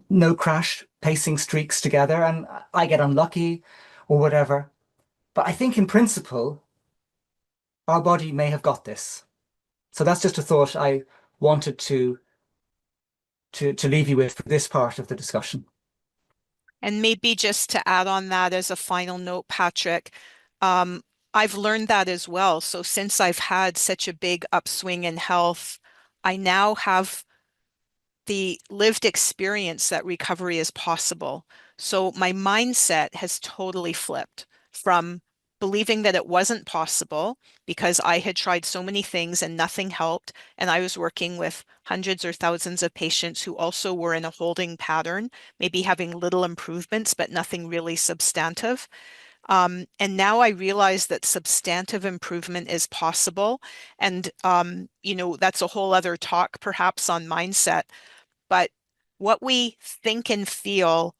no crash pacing streaks together and I get unlucky or whatever. But I think in principle, our body may have got this. So that's just a thought I wanted to leave you with for this part of the discussion. And maybe just to add on that as a final note, Patrick, I've learned that as well. So since I've had such a big upswing in health, I now have the lived experience that recovery is possible. So my mindset has totally flipped from believing that it wasn't possible because I had tried so many things and nothing helped. And I was working with hundreds or thousands of patients who also were in a holding pattern, maybe having little improvements, but nothing really substantive. And now I realize that substantive improvement is possible. And, that's a whole other talk perhaps on mindset. But what we think and feel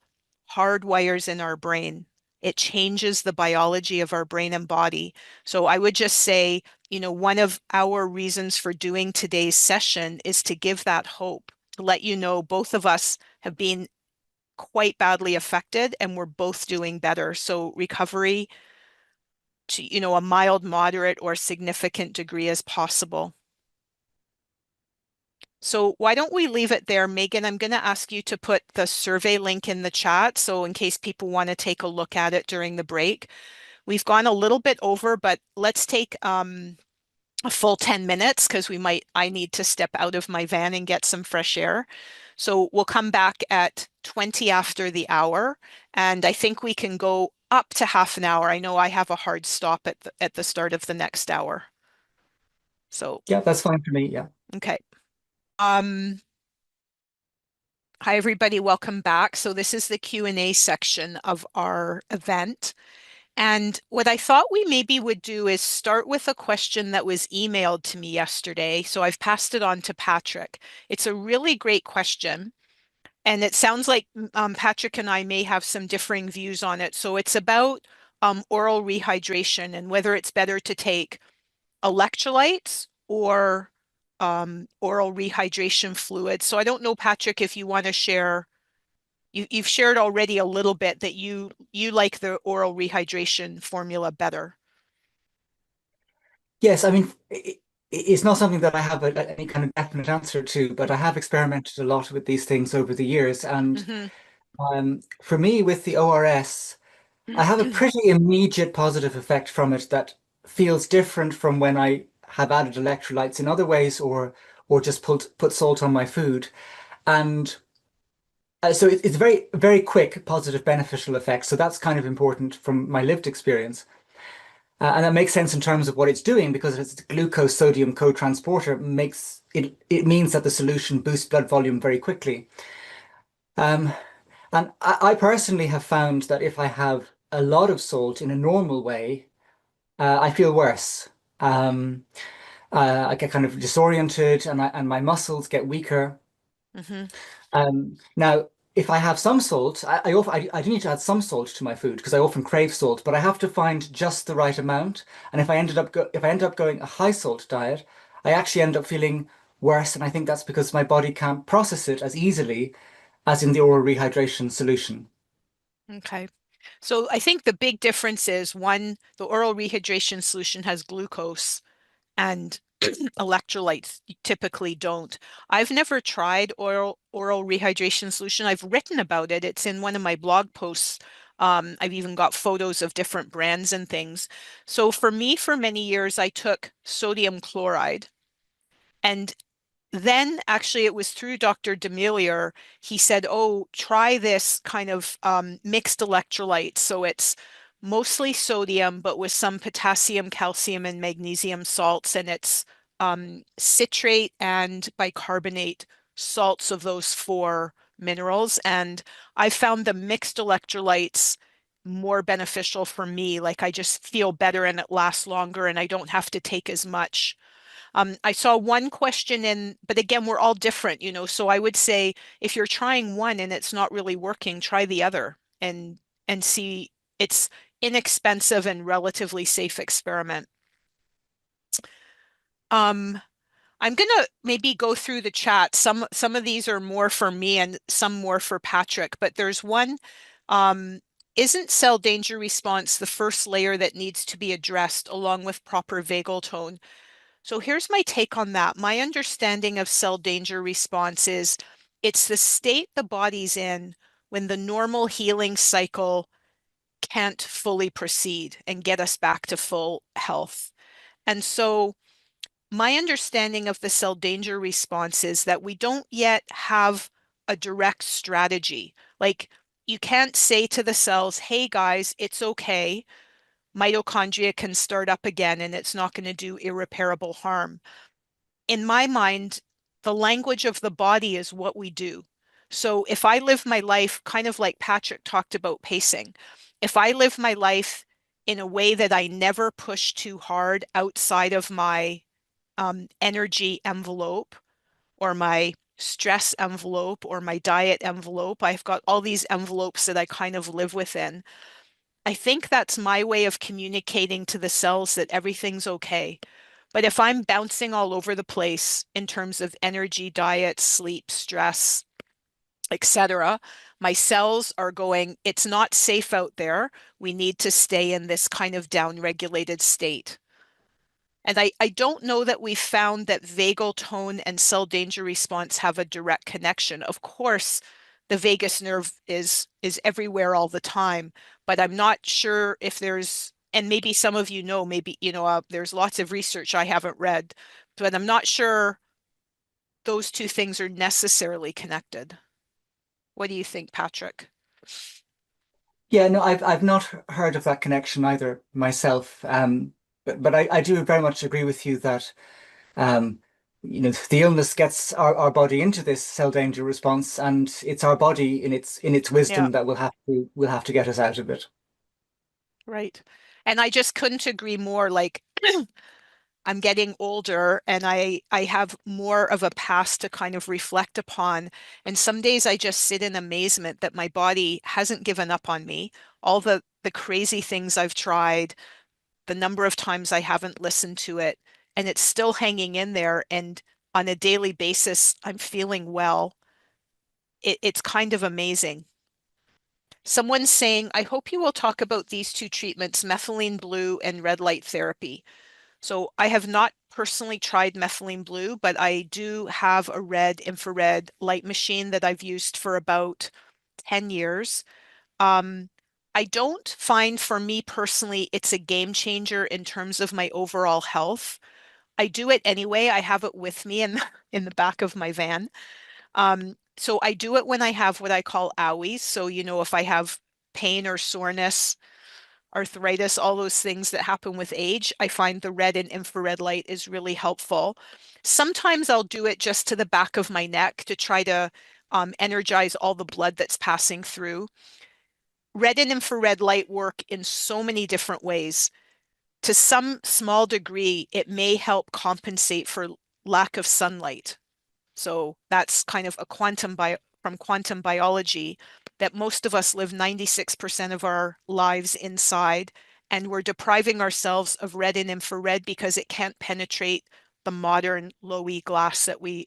hardwires in our brain. It changes the biology of our brain and body. So I would just say, one of our reasons for doing today's session is to give that hope, to let you know both of us have been quite badly affected and we're both doing better. So recovery to, a mild, moderate, or significant degree is possible. So why don't we leave it there? Megan, I'm going to ask you to put the survey link in the chat. So in case people want to take a look at it during the break. We've gone a little bit over, but let's take a full 10 minutes because I need to step out of my van and get some fresh air. So we'll come back at 20 after the hour. And I think we can go up to half an hour. I know I have a hard stop at the start of the next hour. So Yeah, that's fine for me. Yeah. okay. Hi, everybody. Welcome back. So this is the Q&A section of our event. And what I thought we maybe would do is start with a question that was emailed to me yesterday. So I've passed it on to Patrick. It's a really great question. And it sounds like Patrick and I may have some differing views on it. So it's about oral rehydration and whether it's better to take electrolytes or oral rehydration fluid. So I don't know, Patrick, if you want to share. You've shared already a little bit that you like the oral rehydration formula better. Yes, I mean, it's not something that I have any kind of definite answer to, but I have experimented a lot with these things over the years. And Mm-hmm. for me, with the ORS, I have a pretty immediate positive effect from it that feels different from when I have added electrolytes in other ways or just put salt on my food. And so it's very, very quick, positive, beneficial effects. So that's kind of important from my lived experience. And that makes sense in terms of what it's doing because it's a glucose sodium co-transporter makes it means that the solution boosts blood volume very quickly. Um, and I personally have found that if I have a lot of salt in a normal way, I feel worse. Um, I get kind of disoriented and my muscles get weaker. Mm-hmm. Now, if I have some salt, I do need to add some salt to my food because I often crave salt, but I have to find just the right amount. And if I end up going a high salt diet, I actually end up feeling worse, and I think that's because my body can't process it as easily as in the oral rehydration solution. Okay. So I think the big difference is one, the oral rehydration solution has glucose and electrolytes typically don't. I've never tried oral rehydration solution. I've written about it. It's in one of my blog posts. I've even got photos of different brands and things. So for me, for many years, I took sodium chloride. And then actually it was through Dr. Demilier, he said, oh, try this kind of mixed electrolyte. So it's mostly sodium, but with some potassium, calcium, and magnesium salts, and it's citrate and bicarbonate salts of those four minerals. And I found the mixed electrolytes more beneficial for me. Like I just feel better and it lasts longer and I don't have to take as much. I saw one question in, but again, we're all different, so I would say if you're trying one and it's not really working, try the other and see. It's inexpensive and relatively safe experiment. Um, I'm gonna maybe go through the chat. Some of these are more for me and some more for Patrick, but there's one. Um, isn't cell danger response the first layer that needs to be addressed along with proper vagal tone? So here's my take on that. My understanding of cell danger response is it's the state the body's in when the normal healing cycle can't fully proceed and get us back to full health. And so my understanding of the cell danger response is that we don't yet have a direct strategy. Like you can't say to the cells, hey guys, it's okay. Mitochondria can start up again and it's not going to do irreparable harm. In my mind, the language of the body is what we do. So if I live my life kind of like Patrick talked about pacing, if I live my life in a way that I never push too hard outside of my energy envelope or my stress envelope or my diet envelope, I've got all these envelopes that I kind of live within. I think that's my way of communicating to the cells that everything's okay. But if I'm bouncing all over the place in terms of energy, diet, sleep, stress, etc., my cells are going, it's not safe out there. We need to stay in this kind of down-regulated state. And I don't know that we've found that vagal tone and cell danger response have a direct connection. Of course, the vagus nerve is everywhere all the time, but I'm not sure if there's, and maybe some of you know, maybe, there's lots of research I haven't read, but I'm not sure those two things are necessarily connected. What do you think, Patrick? Yeah, no, I've not heard of that connection either myself. But I do very much agree with you that um, the illness gets our body into this cell danger response, and it's our body in its Yeah, wisdom that will have to get us out of it. right. And I just couldn't agree more. Like I'm getting older and I have more of a past to kind of reflect upon. And some days I just sit in amazement that my body hasn't given up on me. All the crazy things I've tried, the number of times I haven't listened to it, and it's still hanging in there. And on a daily basis, I'm feeling well. It's kind of amazing. Someone's saying, I hope you will talk about these two treatments, methylene blue and red light therapy. So I have not personally tried methylene blue, but I do have a red infrared light machine that I've used for about 10 years. Um, I don't find for me personally, it's a game changer in terms of my overall health. I do it anyway. I have it with me in in the back of my van. So I do it when I have what I call owies. So, if I have pain or soreness, arthritis, all those things that happen with age, I find the red and infrared light is really helpful. Sometimes I'll do it just to the back of my neck to try to energize all the blood that's passing through. Red and infrared light work in so many different ways. To some small degree, it may help compensate for lack of sunlight. So that's kind of a from quantum biology that most of us live 96% of our lives inside, and we're depriving ourselves of red and infrared because it can't penetrate the modern low E glass that we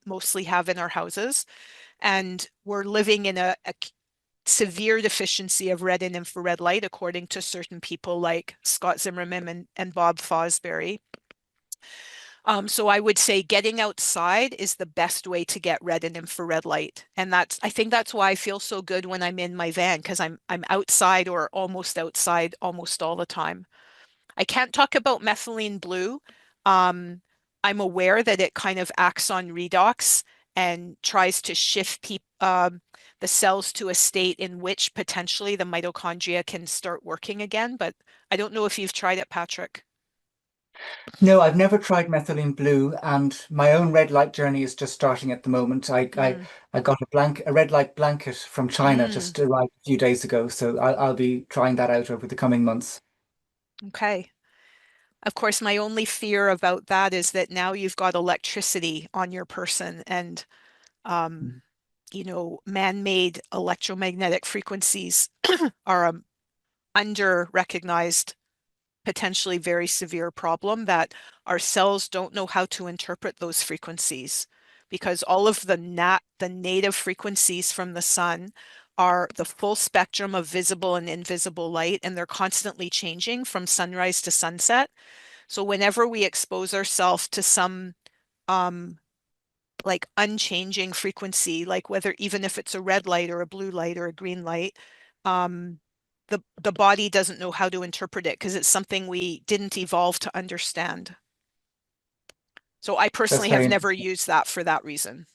mostly have in our houses. And we're living in a severe deficiency of red and infrared light, according to certain people like Scott Zimmerman and Bob Fosbury. So I would say getting outside is the best way to get red and infrared light. And I think that's why I feel so good when I'm in my van, because I'm outside or almost outside almost all the time. I can't talk about methylene blue. Um, I'm aware that it kind of acts on redox and tries to shift the cells to a state in which potentially the mitochondria can start working again. But I don't know if you've tried it, Patrick. No, I've never tried methylene blue, and my own red light journey is just starting at the moment. Mm, I got a red light blanket from China mm, just arrived a few days ago, so I'll be trying that out over the coming months. okay. Of course, my only fear about that is that now you've got electricity on your person and, um, man-made electromagnetic frequencies are a under-recognized, potentially very severe problem that our cells don't know how to interpret those frequencies because all of the native frequencies from the sun are the full spectrum of visible and invisible light, and they're constantly changing from sunrise to sunset. So whenever we expose ourselves to some um, like unchanging frequency, like whether even if it's a red light or a blue light or a green light, um, the body doesn't know how to interpret it because it's something we didn't evolve to understand. So I That's personally have very never interesting. used that for that reason.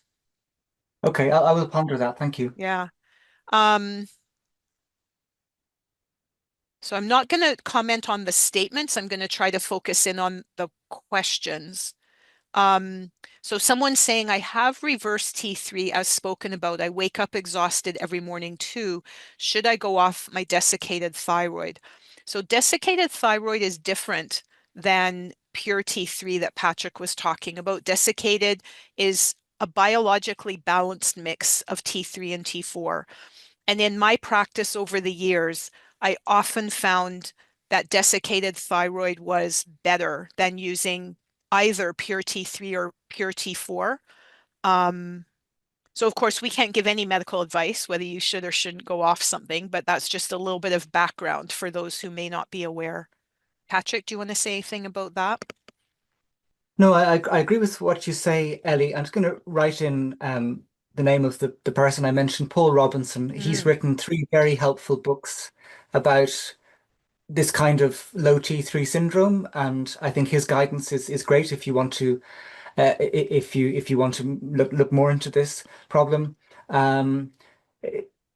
Okay, I will ponder that. Thank you. Yeah. Um, so I'm not going to comment on the statements. I'm going to try to focus in on the questions. Um, so someone's saying, I have reverse T3 as spoken about. I wake up exhausted every morning too. Should I go off my desiccated thyroid? So desiccated thyroid is different than pure T3 that Patrick was talking about. Desiccated is a biologically balanced mix of T3 and T4. And in my practice over the years, I often found that desiccated thyroid was better than using either pure T3 or pure T4. Um, so of course, we can't give any medical advice whether you should or shouldn't go off something, but that's just a little bit of background for those who may not be aware. Patrick, do you want to say anything about that? No, I agree with what you say, Ellie. I'm just going to write in the name of the person I mentioned, Paul Robinson. He's Mm, written three very helpful books about this kind of low T3 syndrome, and I think his guidance is great if you want to if you want to look more into this problem. Um,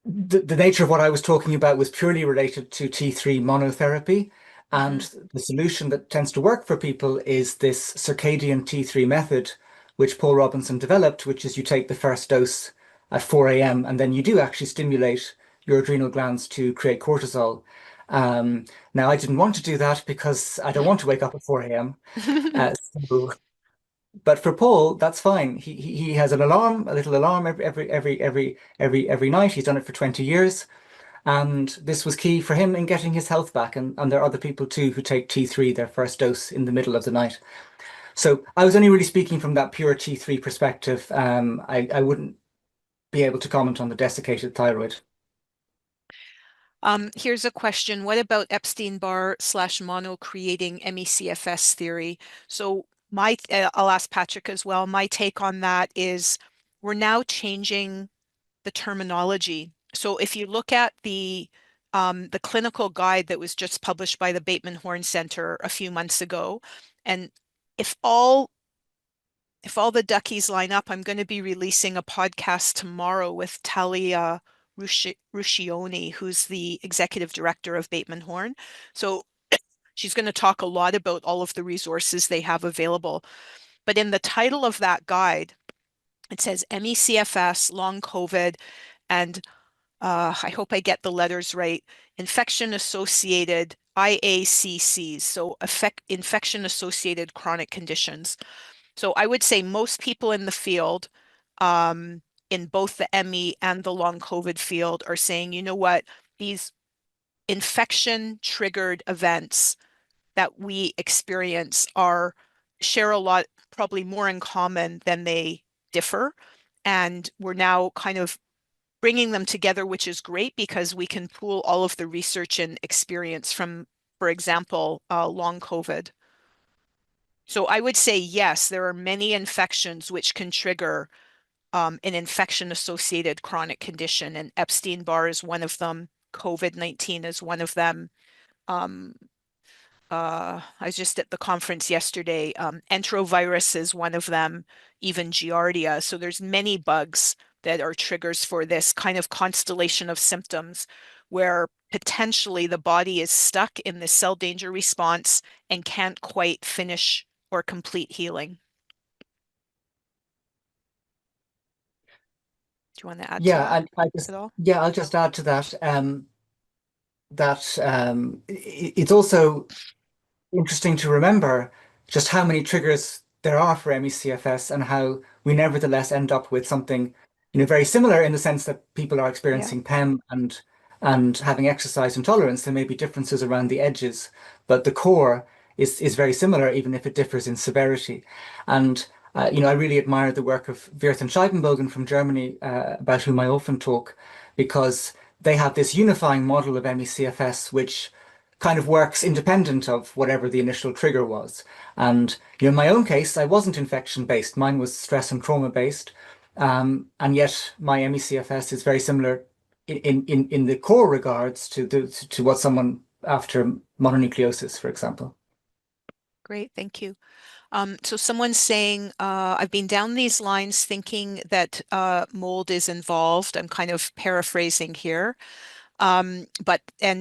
the nature of what I was talking about was purely related to T3 monotherapy. And hmm the solution that tends to work for people is this circadian T3 method, which Paul Robinson developed, which is you take the first dose at 4 a.m. and then you do actually stimulate your adrenal glands to create cortisol. Now, I didn't want to do that because I don't want to wake up at 4 a.m. So but for Paul, that's fine. He has an alarm, a little alarm every night. He's done it for 20 years. And this was key for him in getting his health back. And there are other people too who take T3, their first dose, in the middle of the night. So I was only really speaking from that pure T3 perspective. I wouldn't be able to comment on the desiccated thyroid. Here's a question. What about Epstein-Barr / mono creating ME-CFS theory? So I'll ask Patrick as well. My take on that is we're now changing the terminology. So if you look at the clinical guide that was just published by the Bateman Horne Center a few months ago, and if all the duckies line up, I'm going to be releasing a podcast tomorrow with Talia Ruscioni, who's the executive director of Bateman Horne. So she's going to talk a lot about all of the resources they have available. But in the title of that guide, it says ME-CFS, long COVID, and I hope I get the letters right, infection-associated IACCs, so infection-associated chronic conditions. So I would say most people in the field, in both the ME and the long COVID field, are saying, you know what, these infection-triggered events that we experience share a lot, probably more in common than they differ. And we're now kind of bringing them together, which is great because we can pool all of the research and experience from, for example, long COVID. So I would say, yes, there are many infections which can trigger an infection-associated chronic condition, and Epstein-Barr is one of them. COVID-19 is one of them. Um, I was just at the conference yesterday. Enterovirus is one of them, even Giardia. So there's many bugs that are triggers for this kind of constellation of symptoms where potentially the body is stuck in the cell danger response and can't quite finish or complete healing. Do you want to add to Yeah, that I just at all? yeah, I'll just add to that that it's also interesting to remember just how many triggers there are for ME-CFS and how we nevertheless end up with something, very similar in the sense that people are Yeah, experiencing PEM and having exercise intolerance. There may be differences around the edges, but the core is very similar, even if it differs in severity. And I really admire the work of Wirth and Scheibenbogen from Germany, about whom I often talk, because they have this unifying model of ME-CFS, which kind of works independent of whatever the initial trigger was. And in my own case, I wasn't infection based. Mine was stress and trauma based. And yet my ME-CFS is very similar in the core regards to what someone after mononucleosis, for example. great. Thank you. So someone's saying, I've been down these lines thinking that mold is involved. I'm kind of paraphrasing here. And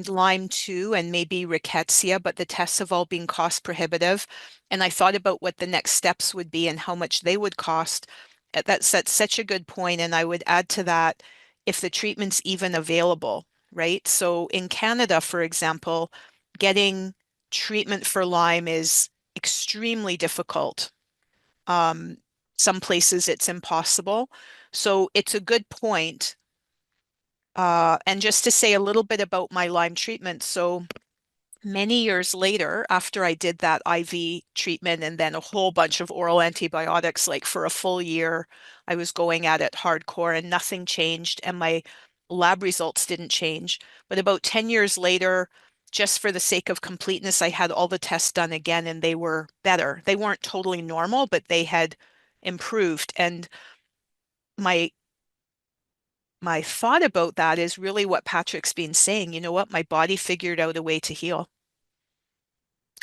Lyme too, and maybe rickettsia, but the tests have all been cost prohibitive. And I thought about what the next steps would be and how much they would cost. That's such a good point. And I would add to that if the treatment's even available, right? So in Canada, for example, getting treatment for Lyme is extremely difficult. Um, some places it's impossible. So it's a good point. And just to say a little bit about my Lyme treatment. So many years later, after I did that IV treatment and then a whole bunch of oral antibiotics, like for a full year, I was going at it hardcore and nothing changed and my lab results didn't change. But about 10 years later, just for the sake of completeness, I had all the tests done again and they were better. They weren't totally normal, but they had improved. And my my thought about that is really what Patrick's been saying. You know what? My body figured out a way to heal.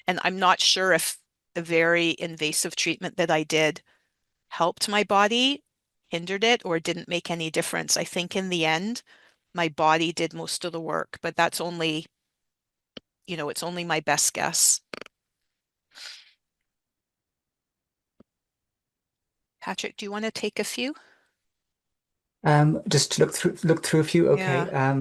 And I'm not sure if the very invasive treatment that I did helped my body, hindered it, or didn't make any difference. I think in the end, my body did most of the work, but that's only, it's only my best guess. Patrick, do you want to take a few? Just to look through a few. Okay. Yeah.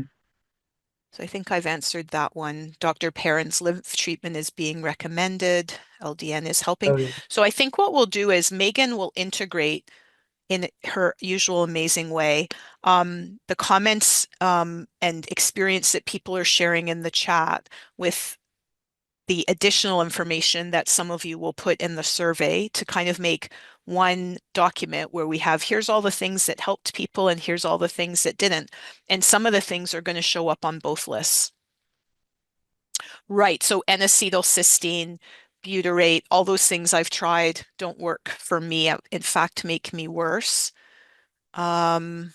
So I think I've answered that one. Dr. Perrin's lymph treatment is being recommended. LDN is helping. Oh, yeah. So I think what we'll do is Megan will integrate in her usual amazing way the comments and experience that people are sharing in the chat with the additional information that some of you will put in the survey to kind of make one document where we have, here's all the things that helped people and here's all the things that didn't. And some of the things are going to show up on both lists. Right. So N-acetylcysteine, butyrate, all those things I've tried don't work for me. In fact, make me worse. Can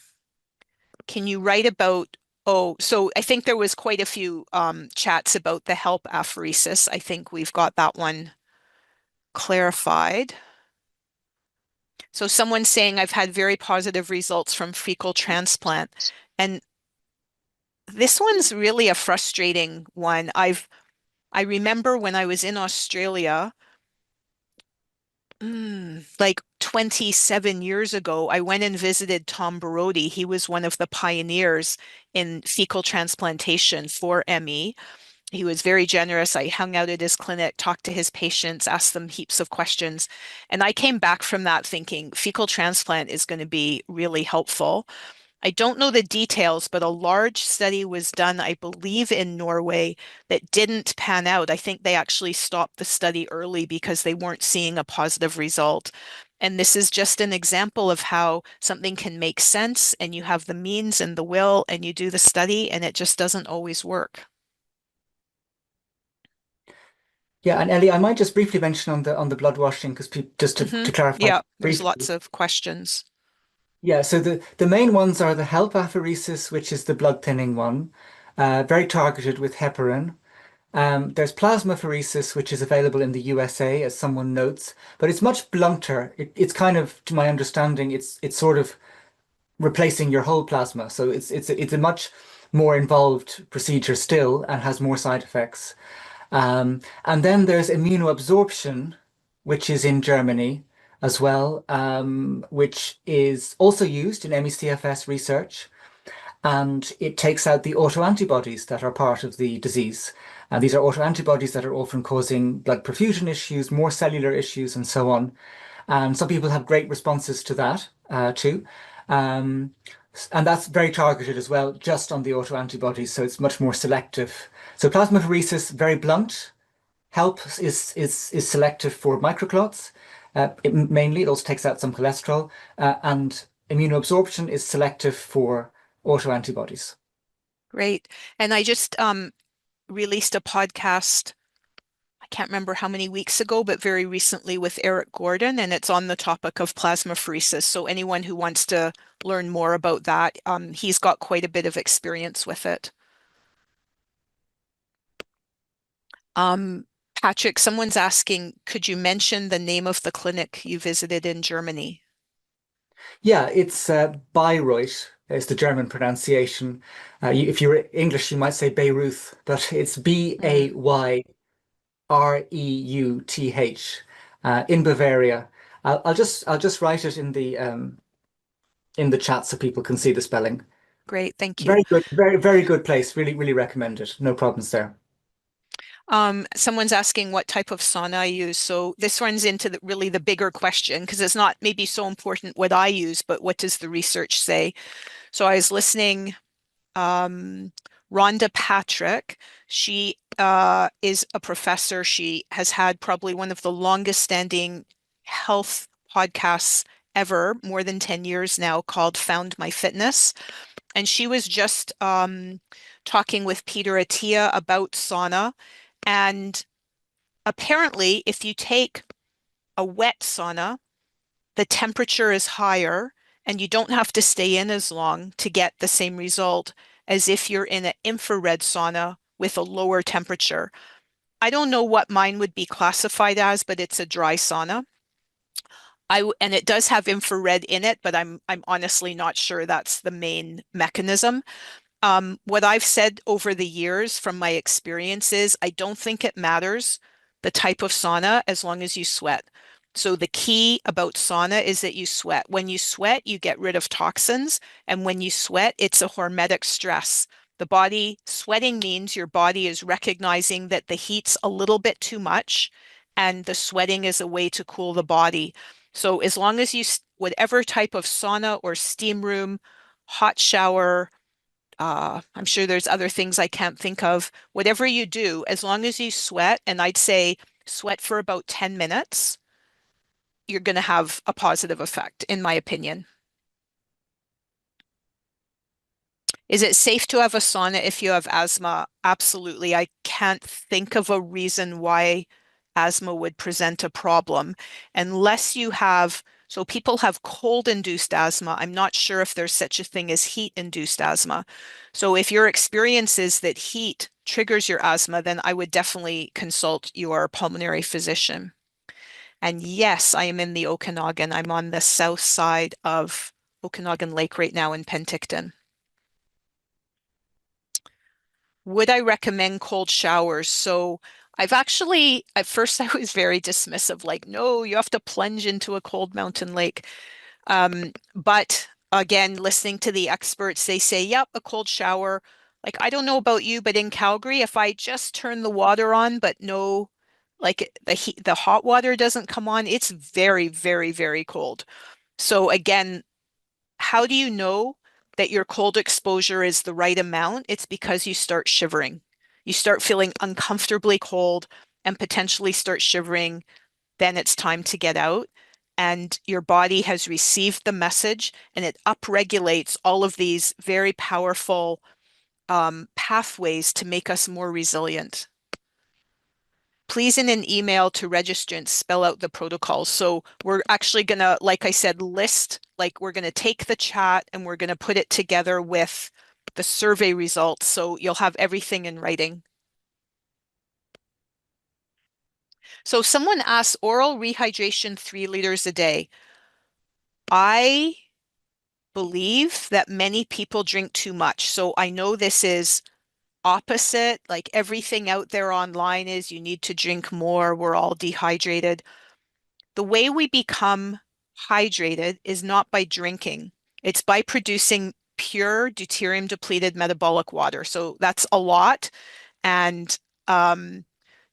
you write about, oh, so I think there was quite a few chats about the HELP apheresis. I think we've got that one clarified. So someone's saying I've had very positive results from fecal transplant. And this one's really a frustrating one. I remember when I was in Australia, like 27 years ago, I went and visited Tom Barodi. He was one of the pioneers in fecal transplantation for ME. He was very generous. I hung out at his clinic, talked to his patients, asked them heaps of questions. And I came back from that thinking fecal transplant is going to be really helpful. I don't know the details, but a large study was done, I believe, in Norway that didn't pan out. I think they actually stopped the study early because they weren't seeing a positive result. And this is just an example of how something can make sense and you have the means and the will and you do the study and it just doesn't always work. Yeah, and Ellie, I might just briefly mention on the blood washing because just to clarify Yeah, there's lots briefly. of questions. Yeah, so the main ones are the HELP apheresis, which is the blood thinning one, very targeted with heparin. There's plasmapheresis, which is available in the USA, as someone notes, but it's much blunter. It's kind of, to my understanding, it's sort of replacing your whole plasma. So it's a much more involved procedure still and has more side effects. And then there's immunoabsorption, which is in Germany as well, which is also used in ME-CFS research. And it takes out the autoantibodies that are part of the disease. And these are autoantibodies that are often causing blood perfusion issues, more cellular issues, and so on. And some people have great responses to that too. Um, and that's very targeted as well, just on the autoantibodies, so it's much more selective. So plasmapheresis, very blunt. HELP is selective for microclots. Mainly, it also takes out some cholesterol, and immunoabsorption is selective for autoantibodies. Great. And I just released a podcast, I can't remember how many weeks ago, but very recently with Eric Gordon, and it's on the topic of plasmapheresis. So anyone who wants to learn more about that, he's got quite a bit of experience with it. Um, Patrick, someone's asking, could you mention the name of the clinic you visited in Germany? Yeah, it's Bayreuth is the German pronunciation. If you're English, you might say Bayreuth, but it's Mm, Bayreuth in Bavaria. I'll just write it in the chat so people can see the spelling. great, thank you. Very good, very good place. Really recommend it. No problems there. Someone's asking what type of sauna I use. So this runs into really the bigger question because it's not maybe so important what I use, but what does the research say? So I was listening, Rhonda Patrick, she is a professor. She has had probably one of the longest standing health podcasts ever, more than 10 years now, called Found My Fitness. And she was just talking with Peter Attia about sauna. And apparently, if you take a wet sauna, the temperature is higher and you don't have to stay in as long to get the same result as if you're in an infrared sauna with a lower temperature. I don't know what mine would be classified as, but it's a dry sauna. And it does have infrared in it, but I'm honestly not sure that's the main mechanism. What I've said over the years from my experiences, I don't think it matters the type of sauna as long as you sweat. So the key about sauna is that you sweat. When you sweat, you get rid of toxins. And when you sweat, it's a hormetic stress. The body sweating means your body is recognizing that the heat's a little bit too much, and the sweating is a way to cool the body. So as long as you, whatever type of sauna or steam room, hot shower, I'm sure there's other things I can't think of. Whatever you do, as long as you sweat, and I'd say sweat for about 10 minutes, you're going to have a positive effect, in my opinion. Is it safe to have a sauna if you have asthma? Absolutely. I can't think of a reason why asthma would present a problem unless you have, so people have cold-induced asthma. I'm not sure if there's such a thing as heat-induced asthma. So if your experience is that heat triggers your asthma, then I would definitely consult your pulmonary physician. And yes, I am in the Okanagan. I'm on the south side of Okanagan Lake right now in Penticton. Would I recommend cold showers? So I've actually, at first I was very dismissive, like, no, you have to plunge into a cold mountain lake. But again, listening to the experts, they say, yep, a cold shower. Like, I don't know about you, but in Calgary, if I just turn the water on, but no, like the hot water doesn't come on, it's very, very, very cold. So again, how do you know that your cold exposure is the right amount? It's because you start shivering. You start feeling uncomfortably cold and potentially start shivering. Then it's time to get out. And your body has received the message and it upregulates all of these very powerful pathways to make us more resilient. Please in an email to registrants spell out the protocols. So we're actually going to, like I said, list, like we're going to take the chat and we're going to put it together with the survey results. So you'll have everything in writing. So someone asks oral rehydration 3 liters a day. I believe that many people drink too much. So I know this is opposite, like everything out there online is you need to drink more. We're all dehydrated. The way we become hydrated is not by drinking. It's by producing pure deuterium depleted metabolic water. So that's a lot. And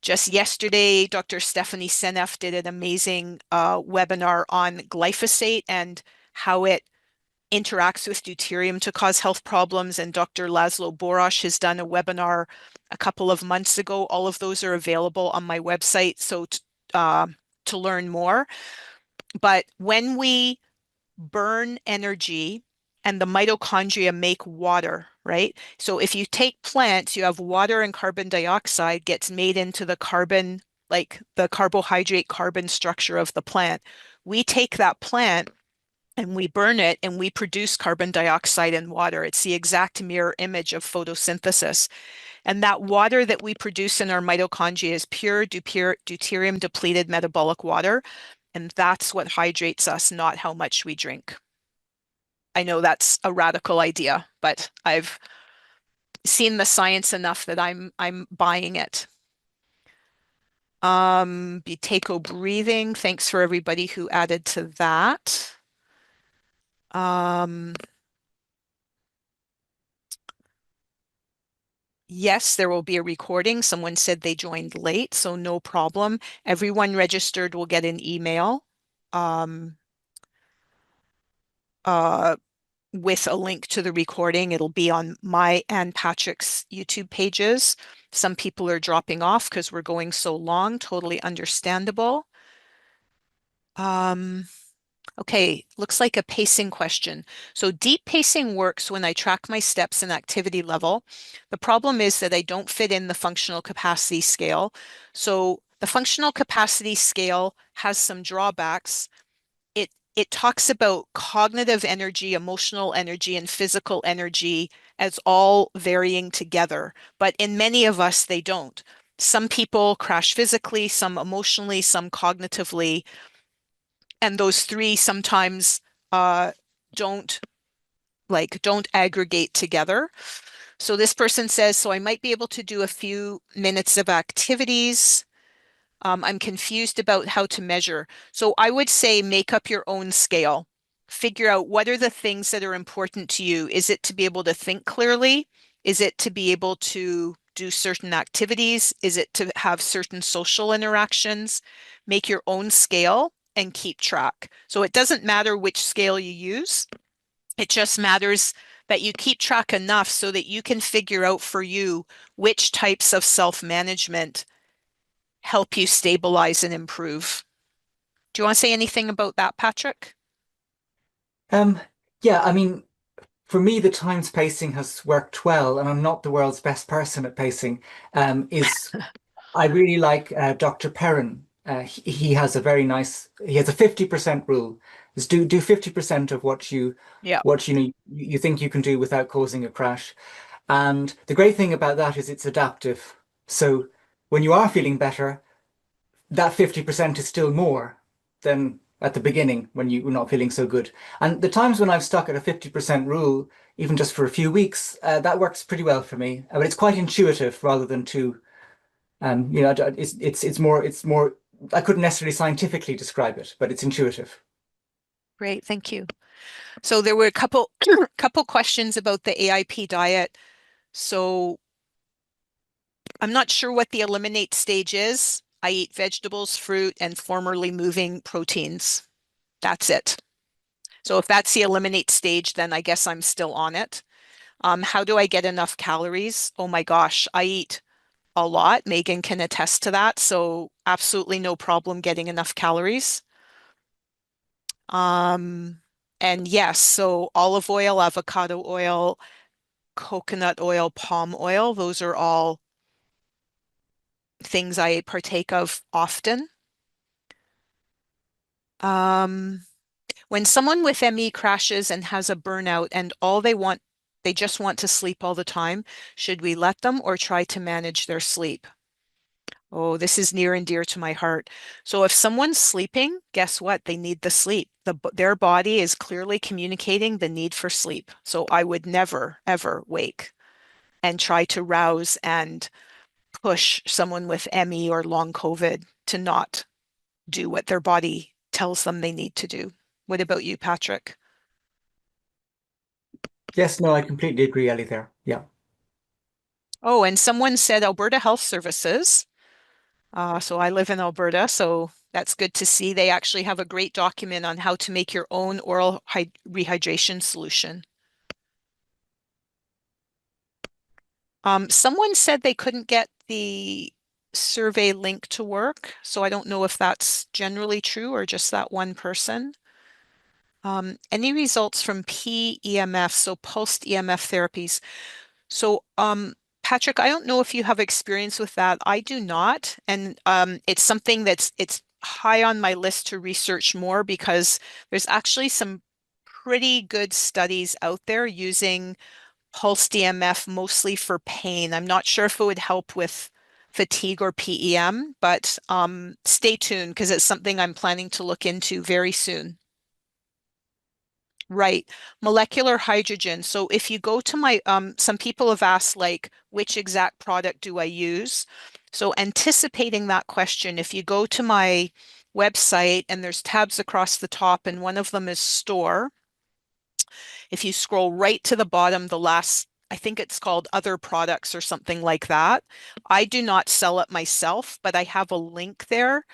just yesterday, Dr. Stephanie Seneff did an amazing webinar on glyphosate and how it interacts with deuterium to cause health problems. And Dr. Laszlo Borosh has done a webinar a couple of months ago. All of those are available on my website. So to learn more. But when we burn energy and the mitochondria make water, right? So if you take plants, you have water and carbon dioxide gets made into the carbon, like the carbohydrate carbon structure of the plant. We take that plant and we burn it and we produce carbon dioxide and water. It's the exact mirror image of photosynthesis. And that water that we produce in our mitochondria is pure deuterium depleted metabolic water. And that's what hydrates us, not how much we drink. I know that's a radical idea, but I've seen the science enough that I'm buying it. Buteyko breathing. Thanks for everybody who added to that. Yes, there will be a recording. Someone said they joined late, so no problem. Everyone registered will get an email with a link to the recording. It'll be on my and Patrick's YouTube pages. Some people are dropping off because we're going so long. Totally understandable. Okay, looks like a pacing question. So deep pacing works when I track my steps and activity level. The problem is that I don't fit in the functional capacity scale. So the functional capacity scale has some drawbacks. It talks about cognitive energy, emotional energy, and physical energy as all varying together. But in many of us, they don't. Some people crash physically, some emotionally, some cognitively. And those three sometimes don't don't aggregate together. So this person says, so I might be able to do a few minutes of activities. I'm confused about how to measure. So I would say make up your own scale. Figure out what are the things that are important to you. Is it to be able to think clearly? Is it to be able to do certain activities? Is it to have certain social interactions? Make your own scale and keep track. So it doesn't matter which scale you use. It just matters that you keep track enough so that you can figure out for you which types of self-management help you stabilize and improve. Do you want to say anything about that, Patrick? Um, yeah, I mean, for me, the times pacing has worked well, and I'm not the world's best person at pacing. Is I really like Dr. Perrin. He has a very nice. He has a 50% rule. Is do 50% of Yeah. what you think you can do without causing a crash. And the great thing about that is it's adaptive. So when you are feeling better, that 50% is still more than at the beginning when you were not feeling so good. And the times when I've stuck at a 50% rule, even just for a few weeks, that works pretty well for me. But it's quite intuitive rather than too, it's more. I couldn't necessarily scientifically describe it, but it's intuitive. Great, thank you. So there were a couple couple questions about the AIP diet. So I'm not sure what the eliminate stage is. I eat vegetables, fruit, and formerly moving proteins. That's it. So if that's the eliminate stage, then I guess I'm still on it. How do I get enough calories? Oh my gosh, I eat a lot. Megan can attest to that. So absolutely no problem getting enough calories. Um, and yes, so olive oil, avocado oil, coconut oil, palm oil, those are all things I partake of often. Um, when someone with ME crashes and has a burnout and they just want to sleep all the time, should we let them or try to manage their sleep? Oh, this is near and dear to my heart. So if someone's sleeping, guess what? They need the sleep. Their body is clearly communicating the need for sleep. So I would never, ever wake and try to rouse and push someone with ME or long COVID to not do what their body tells them they need to do. What about you, Patrick? Yes, no, I completely agree, Ellie, there. Yeah. Oh, and someone said Alberta Health Services. So I live in Alberta, so that's good to see. They actually have a great document on how to make your own oral rehydration solution. Someone said they couldn't get the survey link to work, so I don't know if that's generally true or just that one person. Any results from PEMF, so pulsed EMF therapies? So, Patrick, I don't know if you have experience with that. I do not, and it's something it's high on my list to research more because there's actually some pretty good studies out there using pulsed EMF mostly for pain. I'm not sure if it would help with fatigue or PEM, but stay tuned because it's something I'm planning to look into very soon. Right. Molecular hydrogen. So if you go to my, some people have asked like, which exact product do I use? So anticipating that question, if you go to my website and there's tabs across the top and one of them is store, if you scroll right to the bottom, the last, I think it's called other products or something like that. I do not sell it myself, but I have a link there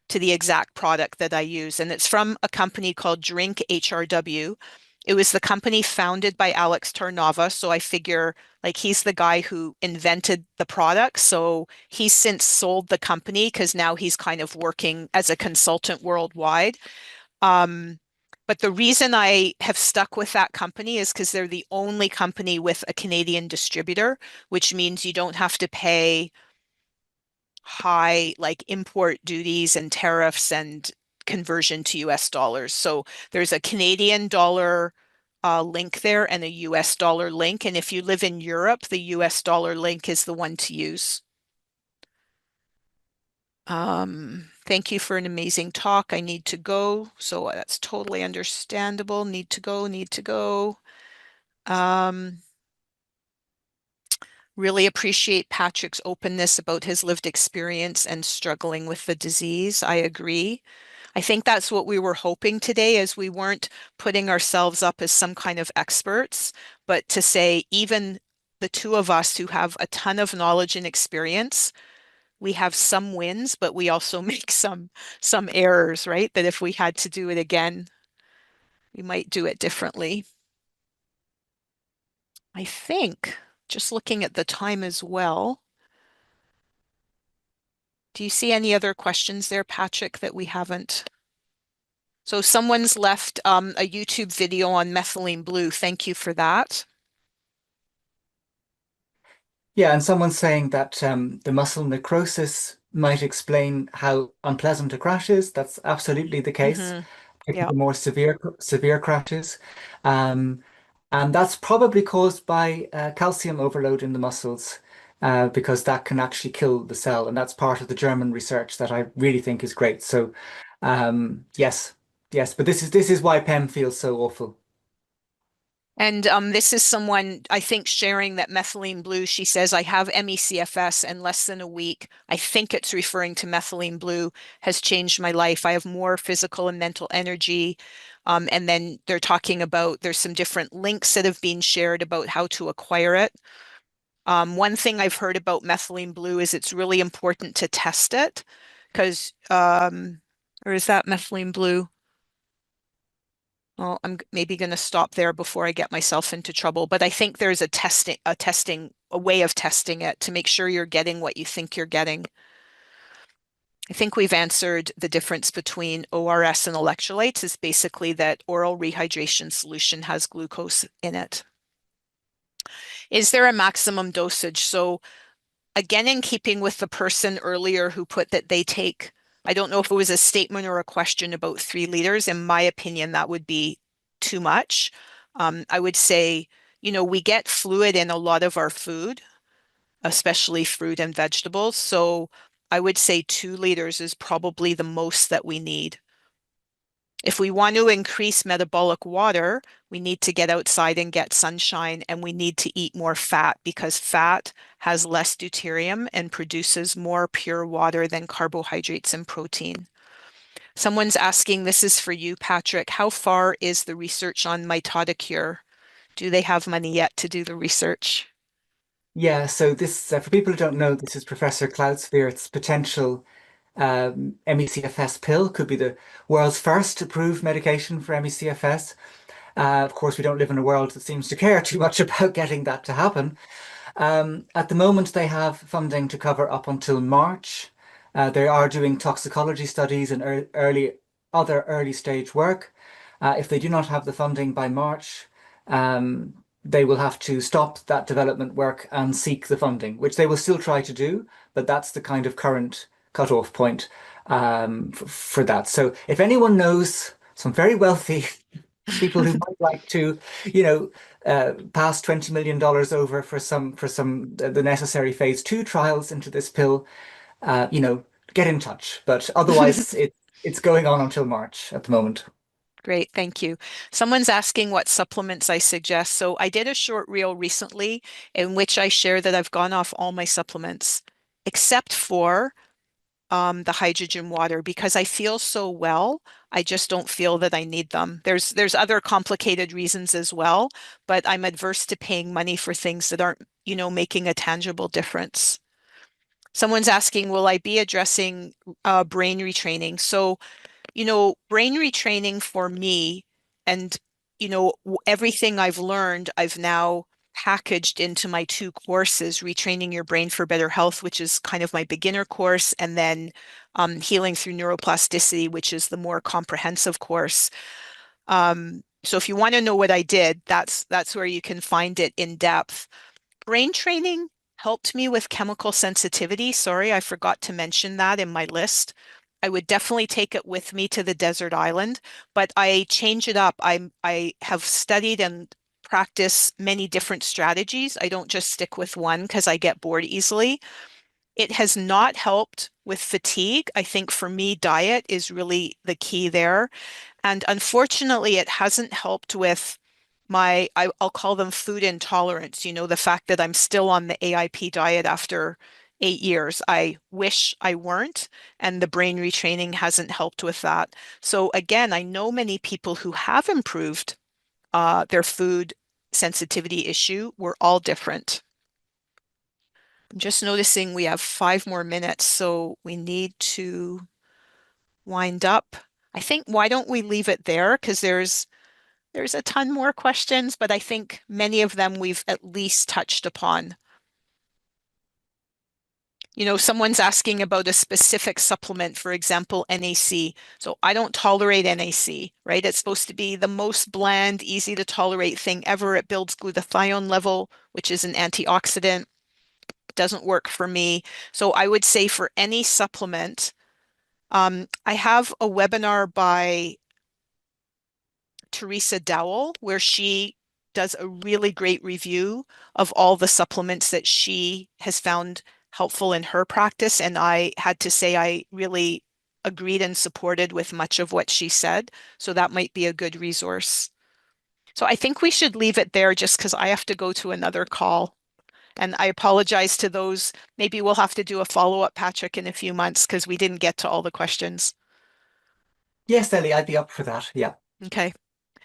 to the exact product that I use. And it's from a company called Drink HRW. It was the company founded by Alex Tarnava. So I figure like he's the guy who invented the product. So he's since sold the company because now he's kind of working as a consultant worldwide. Um, but the reason I have stuck with that company is because they're the only company with a Canadian distributor, which means you don't have to pay high like import duties and tariffs and conversion to US dollars. So there's a Canadian dollar link there and a US dollar link. And if you live in Europe, the US dollar link is the one to use. Thank you for an amazing talk. I need to go. So that's totally understandable. Need to go, need to go. Um, Really appreciate Patrick's openness about his lived experience and struggling with the disease. I agree. I think that's what we were hoping today is we weren't putting ourselves up as some kind of experts, but to say even the two of us who have a ton of knowledge and experience, we have some wins, but we also make some errors, right? That if we had to do it again, we might do it differently. I think, just looking at the time as well, do you see any other questions there, Patrick, that we haven't? So someone's left a YouTube video on methylene blue. Thank you for that. Yeah, and someone's saying that the muscle necrosis might explain how unpleasant a crash is. That's absolutely the case, Hmm. particularly Yeah. the more severe crashes. Um, and that's probably caused by calcium overload in the muscles, because that can actually kill the cell. And that's part of the German research that I really think is great. So, yes, yes, but this is why PEM feels so awful. And this is someone, I think, sharing that methylene blue. She says, I have ME-CFS in less than a week. I think it's referring to methylene blue has changed my life. I have more physical and mental energy. And then they're talking about there's some different links that have been shared about how to acquire it. One thing I've heard about methylene blue is it's really important to test it because, or is that methylene blue? Well, I'm maybe going to stop there before I get myself into trouble, but I think there's a way of testing it to make sure you're getting what you think you're getting. I think we've answered the difference between ORS and electrolytes is basically that oral rehydration solution has glucose in it. Is there a maximum dosage? So again, in keeping with the person earlier who put that they take, I don't know if it was a statement or a question about 3 liters. In my opinion, that would be too much. I would say, we get fluid in a lot of our food, especially fruit and vegetables. So I would say 2 liters is probably the most that we need. If we want to increase metabolic water, we need to get outside and get sunshine, and we need to eat more fat because fat has less deuterium and produces more pure water than carbohydrates and protein. Someone's asking, this is for you, Patrick, how far is the research on mitochondrial? Do they have money yet to do the research? Yeah, so this, for people who don't know, this is Professor Cloudspheritz's potential ME-CFS pill. Could be the world's first approved medication for ME-CFS. Of course, we don't live in a world that seems to care too much about getting that to happen. At the moment, they have funding to cover up until March. They are doing toxicology studies and other early stage work. If they do not have the funding by March, they will have to stop that development work and seek the funding, which they will still try to do, but that's the kind of current cutoff point for that. So if anyone knows some very wealthy people who might like to, pass $20 million over for some the necessary phase 2 trials into this pill, uh, you know, get in touch. But otherwise, it's going on until March at the moment. Great, thank you. Someone's asking what supplements I suggest. So I did a short reel recently in which I share that I've gone off all my supplements except for the hydrogen water because I feel so well. I just don't feel that I need them. There's other complicated reasons as well, but I'm adverse to paying money for things that aren't, making a tangible difference. Someone's asking, will I be addressing brain retraining? So brain retraining for me and, everything I've learned, I've now packaged into my 2 courses, Retraining Your Brain for Better Health, which is kind of my beginner course, and then Healing Through Neuroplasticity, which is the more comprehensive course. So if you want to know what I did, that's where you can find it in depth. Brain training helped me with chemical sensitivity. Sorry, I forgot to mention that in my list. I would definitely take it with me to the desert island, but I change it up. I have studied and practice many different strategies. I don't just stick with one because I get bored easily. It has not helped with fatigue. I think for me, diet is really the key there. And unfortunately, it hasn't helped with I'll call them food intolerance, the fact that I'm still on the AIP diet after 8 years. I wish I weren't, and the brain retraining hasn't helped with that. So again, I know many people who have improved their food sensitivity issue. We're all different. I'm just noticing we have 5 more minutes, so we need to wind up. I think why don't we leave it there? Because there's There's a ton more questions, but I think many of them we've at least touched upon. You know, someone's asking about a specific supplement, for example, NAC. So I don't tolerate NAC, right? It's supposed to be the most bland, easy to tolerate thing ever. It builds glutathione level, which is an antioxidant. Doesn't work for me. So I would say for any supplement, I have a webinar by Teresa Dowell where she does a really great review of all the supplements that she has found helpful in her practice. And I had to say I really agreed and supported with much of what she said. So that might be a good resource. So I think we should leave it there just because I have to go to another call. And I apologize to those. Maybe we'll have to do a follow-up, Patrick, in a few months because we didn't get to all the questions. Yes, Ellie, I'd be up for that. Yeah. Okay.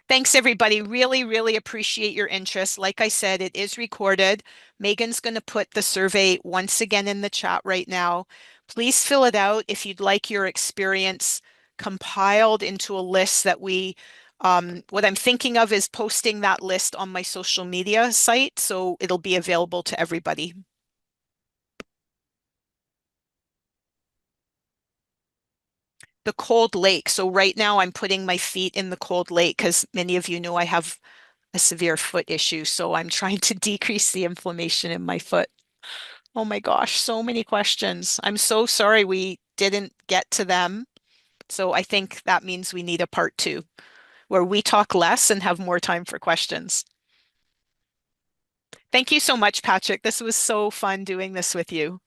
Thanks, everybody. Really, really appreciate your interest. Like I said, it is recorded. Megan's going to put the survey once again in the chat right now. Please fill it out if you'd like your experience compiled into a list that what I'm thinking of is posting that list on my social media site, so it'll be available to everybody. The cold lake. So right now I'm putting my feet in the cold lake because many of you know I have a severe foot issue. So I'm trying to decrease the inflammation in my foot. Oh my gosh, so many questions. I'm so sorry we didn't get to them. So I think that means we need a part 2 where we talk less and have more time for questions. Thank you so much, Patrick. This was so fun doing this with you.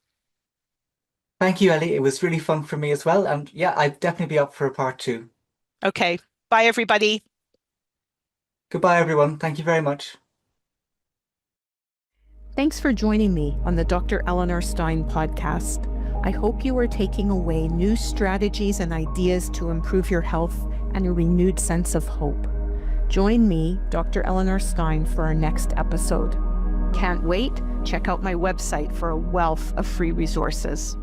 Thank you, Ellie. It was really fun for me as well. And yeah, I'd definitely be up for a part 2. Okay. Bye, everybody. Goodbye, everyone. Thank you very much. Thanks for joining me on the Dr. Eleanor Stein podcast. I hope you are taking away new strategies and ideas to improve your health and a renewed sense of hope. Join me, Dr. Eleanor Stein, for our next episode. Can't wait? Check out my website for a wealth of free resources.